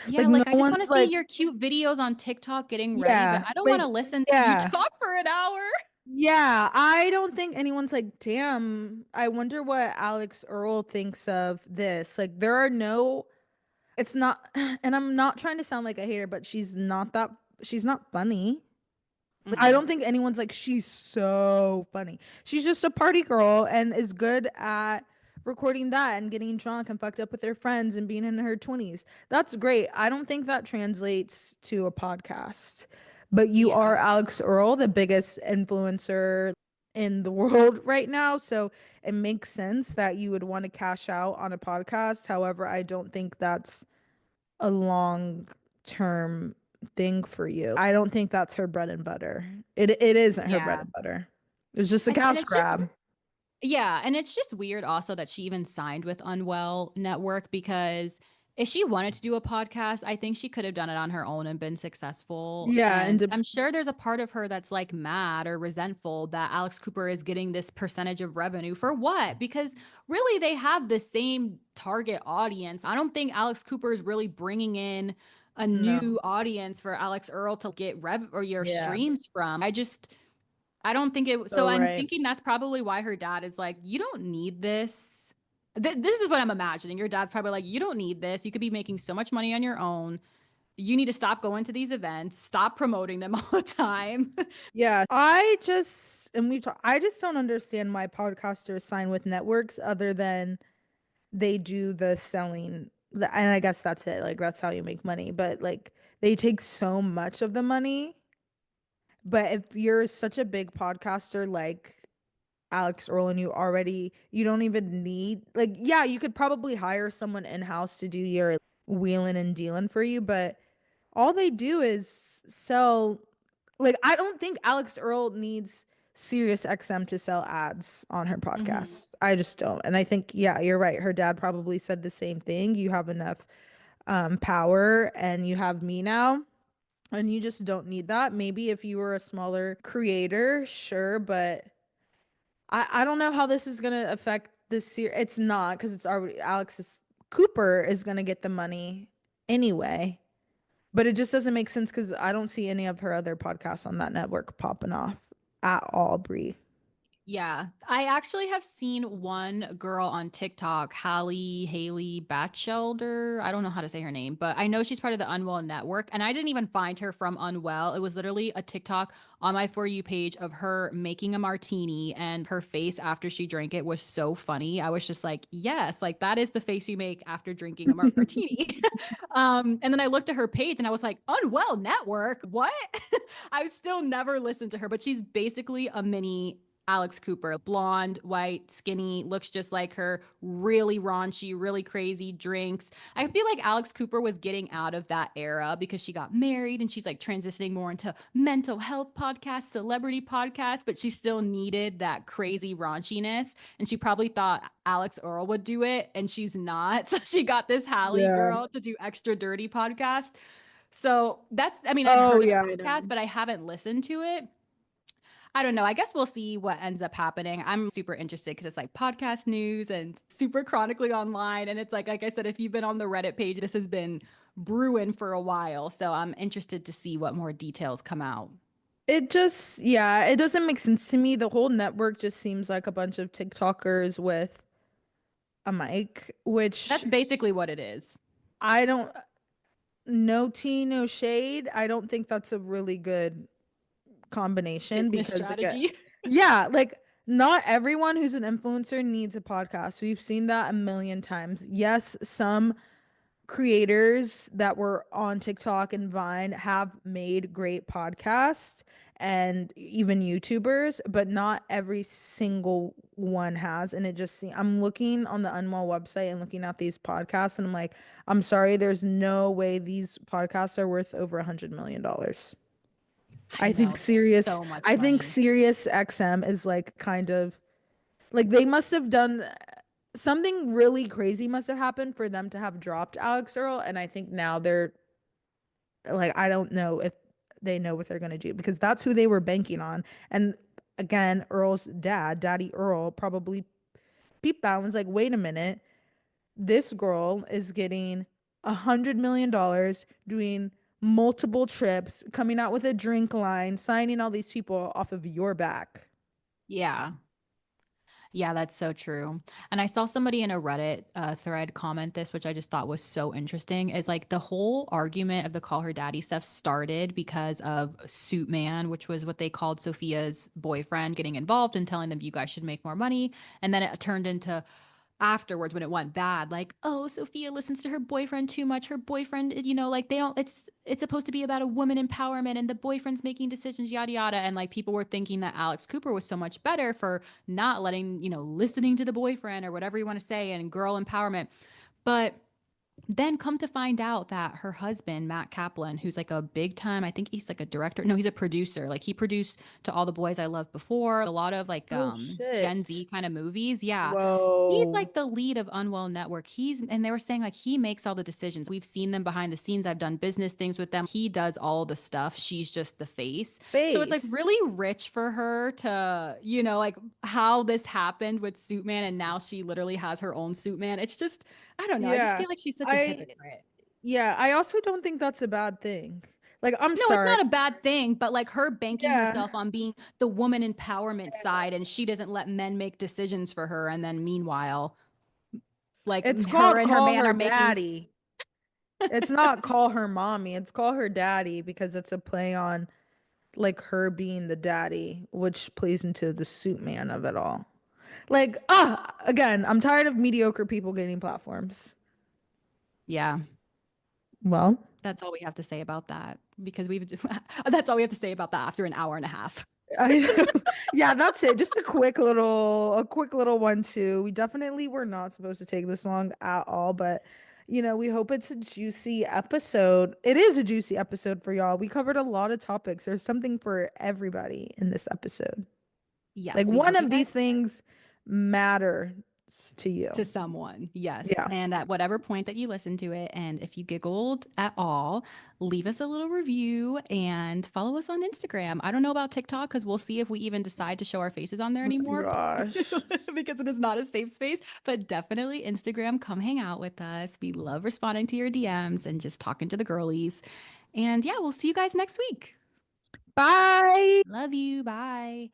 Yeah, Like no like I just want one's to see like, your cute videos on TikTok getting ready, but yeah, I don't want like to listen to you yeah. talk for an hour. Yeah, I don't think anyone's like, damn, I wonder what Alex Earle thinks of this. Like there are no, it's not, and I'm not trying to sound like a hater, but she's not funny. Like, I Mhm. don't think anyone's like, she's so funny. She's just a party girl and is good at recording that and getting drunk and fucked up with her friends and being in her 20s. That's great. I don't think that translates to a podcast. But you Yeah. are Alex Earle, the biggest influencer in the world right now. So it makes sense that you would want to cash out on a podcast. However, I don't think that's a long term thing for you. I don't think that's her bread and butter. It isn't her bread Yeah. and butter. It was just a And cash it's just grab. yeah, and it's just weird also that she even signed with Unwell Network, because if she wanted to do a podcast, I think she could have done it on her own and been successful. Yeah, and And I'm sure there's a part of her that's like mad or resentful that Alex Cooper is getting this percentage of revenue for what? Because really they have the same target audience. I don't think Alex Cooper is really bringing in a no. new audience for Alex Earle to get rev or your Yeah. streams from. I don't think it. So So I'm right. thinking that's probably why her dad is like, you don't need this. This is what I'm imagining. Your dad's probably like, you don't need this. You could be making so much money on your own. You need to stop going to these events, stop promoting them all the time. Yeah. I just and we've talked I just don't understand why podcasters sign with networks other than they do the selling. And I guess that's it. Like that's how you make money. But like they take so much of the money. But if you're such a big podcaster like Alex Earle and you don't even need like yeah, you could probably hire someone in-house to do your wheeling and dealing for you, but all they do is sell like I don't think Alex Earle needs Sirius XM to sell ads on her Mhm. podcast. I just don't. And I think yeah, you're right. Her dad probably said the same thing. You have enough power and you have me now. And you just don't need that. Maybe if you were a smaller creator, sure, but I don't know how this is gonna affect this series. It's not because it's already Alex's Cooper is gonna get the money anyway. But it just doesn't make sense because I don't see any of her other podcasts on that network popping off at all, Brie. Yeah, I actually have seen one girl on TikTok, Haley Batchelder. I don't know how to say her name, but I know she's part of the Unwell Network. And I didn't even find her from Unwell. It was literally a TikTok on my For You page of her making a martini, and her face after she drank it was so funny. I was just like, yes, like that is the face you make after drinking a martini. And then I looked at her page and I was like, Unwell Network? What? I've still never listened to her, but she's basically a mini Alex Cooper, blonde, white, skinny, looks just like her, really raunchy, really crazy, drinks. I feel like Alex Cooper was getting out of that era because she got married and she's like transitioning more into mental health podcasts, celebrity podcasts, but she still needed that crazy raunchiness. And she probably thought Alix Earle would do it, and she's not. So she got this Halley Yeah. girl to do extra dirty podcast. So that's, I mean, I'd Oh heard of yeah, the I podcast, know. but I haven't listened to it. I don't know. I guess we'll see what ends up happening. I'm super interested because it's like podcast news and super chronically online. And it's like I said, if you've been on the Reddit page, this has been brewing for a while. So I'm interested to see what more details come out. It just, yeah, it doesn't make sense to me. The whole network just seems like a bunch of TikTokers with a mic, which That's basically what it is. I don't, no tea, no shade. I don't think that's a really good combination Business because, again, strategy. yeah, like not everyone who's an influencer needs a podcast. We've seen that a million times. Yes, some creators that were on TikTok and Vine have made great podcasts and even YouTubers, but not every single one has. And it just seems, I'm looking on the Unwell website and looking at these podcasts, and I'm like, I'm sorry, there's no way these podcasts are worth over $100 million. I know. It's so much I think money. Sirius XM is like kind of like they must have done something really crazy must have happened for them to have dropped Alix Earle, and I think now they're like, I don't know if they know what they're gonna do because that's who they were banking on. And again, Earl's dad, Daddy Earl, probably peeped that and was like, wait a minute, this girl is getting $100 million, doing multiple trips, coming out with a drink line, signing all these people off of your back. Yeah. Yeah, that's so true. And I saw somebody in a Reddit thread comment this, which I just thought was so interesting. Is like the whole argument of the call her daddy stuff started because of Suit Man, which was what they called Sophia's boyfriend, getting involved and telling them you guys should make more money. And then it turned into afterwards when it went bad, like, oh, Sophia listens to her boyfriend too much. Her boyfriend, like they don't, it's supposed to be about a woman empowerment and the boyfriend's making decisions, yada yada. And like people were thinking that Alex Cooper was so much better for not letting, listening to the boyfriend or whatever you want to say, and girl empowerment. But then come to find out that her husband, Matt Kaplan, who's like a big time, I think he's like a director. No, he's a producer. Like he produced To All the Boys I Loved Before, a lot of like Oh Gen shit. Z kind of movies. Yeah. He's Whoa. like the lead of Unwell Network. And they were saying like he makes all the decisions. We've seen them behind the scenes. I've done business things with them. He does all the stuff. She's just the face. So it's like Face. really rich for her to, like how this happened with Suitman, and now she literally has her own Suitman. It's just, I don't know. I just Yeah. feel like she's such a I hypocrite. yeah, I also don't think that's a bad thing. Like, I'm No, it's sorry. not a bad thing, but like her banking Yeah. herself on being the woman empowerment side, and she doesn't let men make decisions for her. And then meanwhile, like It's her called and her call man her are making. daddy. It's not call her mommy. It's call her daddy because it's a play on like her being the daddy, which plays into the suit man of it all. Like, again, I'm tired of mediocre people getting platforms. Yeah, Well, that's all we have to say about that because we've that's all we have to say about that after an hour and a half. I yeah, that's it. Just a quick little one too. We definitely were not supposed to take this long at all, but we hope it's a juicy episode. It is a juicy episode for y'all. We covered a lot of topics. There's something for everybody in this episode. Like Yes, we one hope you of guys these things matters to to you. someone. Yes. Yeah. And at whatever point that you listen to it, and if you giggled at all, leave us a little review and follow us on Instagram. I don't know about TikTok because we'll see if we even decide to show our faces on there Oh my anymore gosh. because it is not a safe space. But definitely Instagram, come hang out with us. We love responding to your DMs and just talking to the girlies. And yeah, we'll see you guys next week. Bye. Love you. Bye.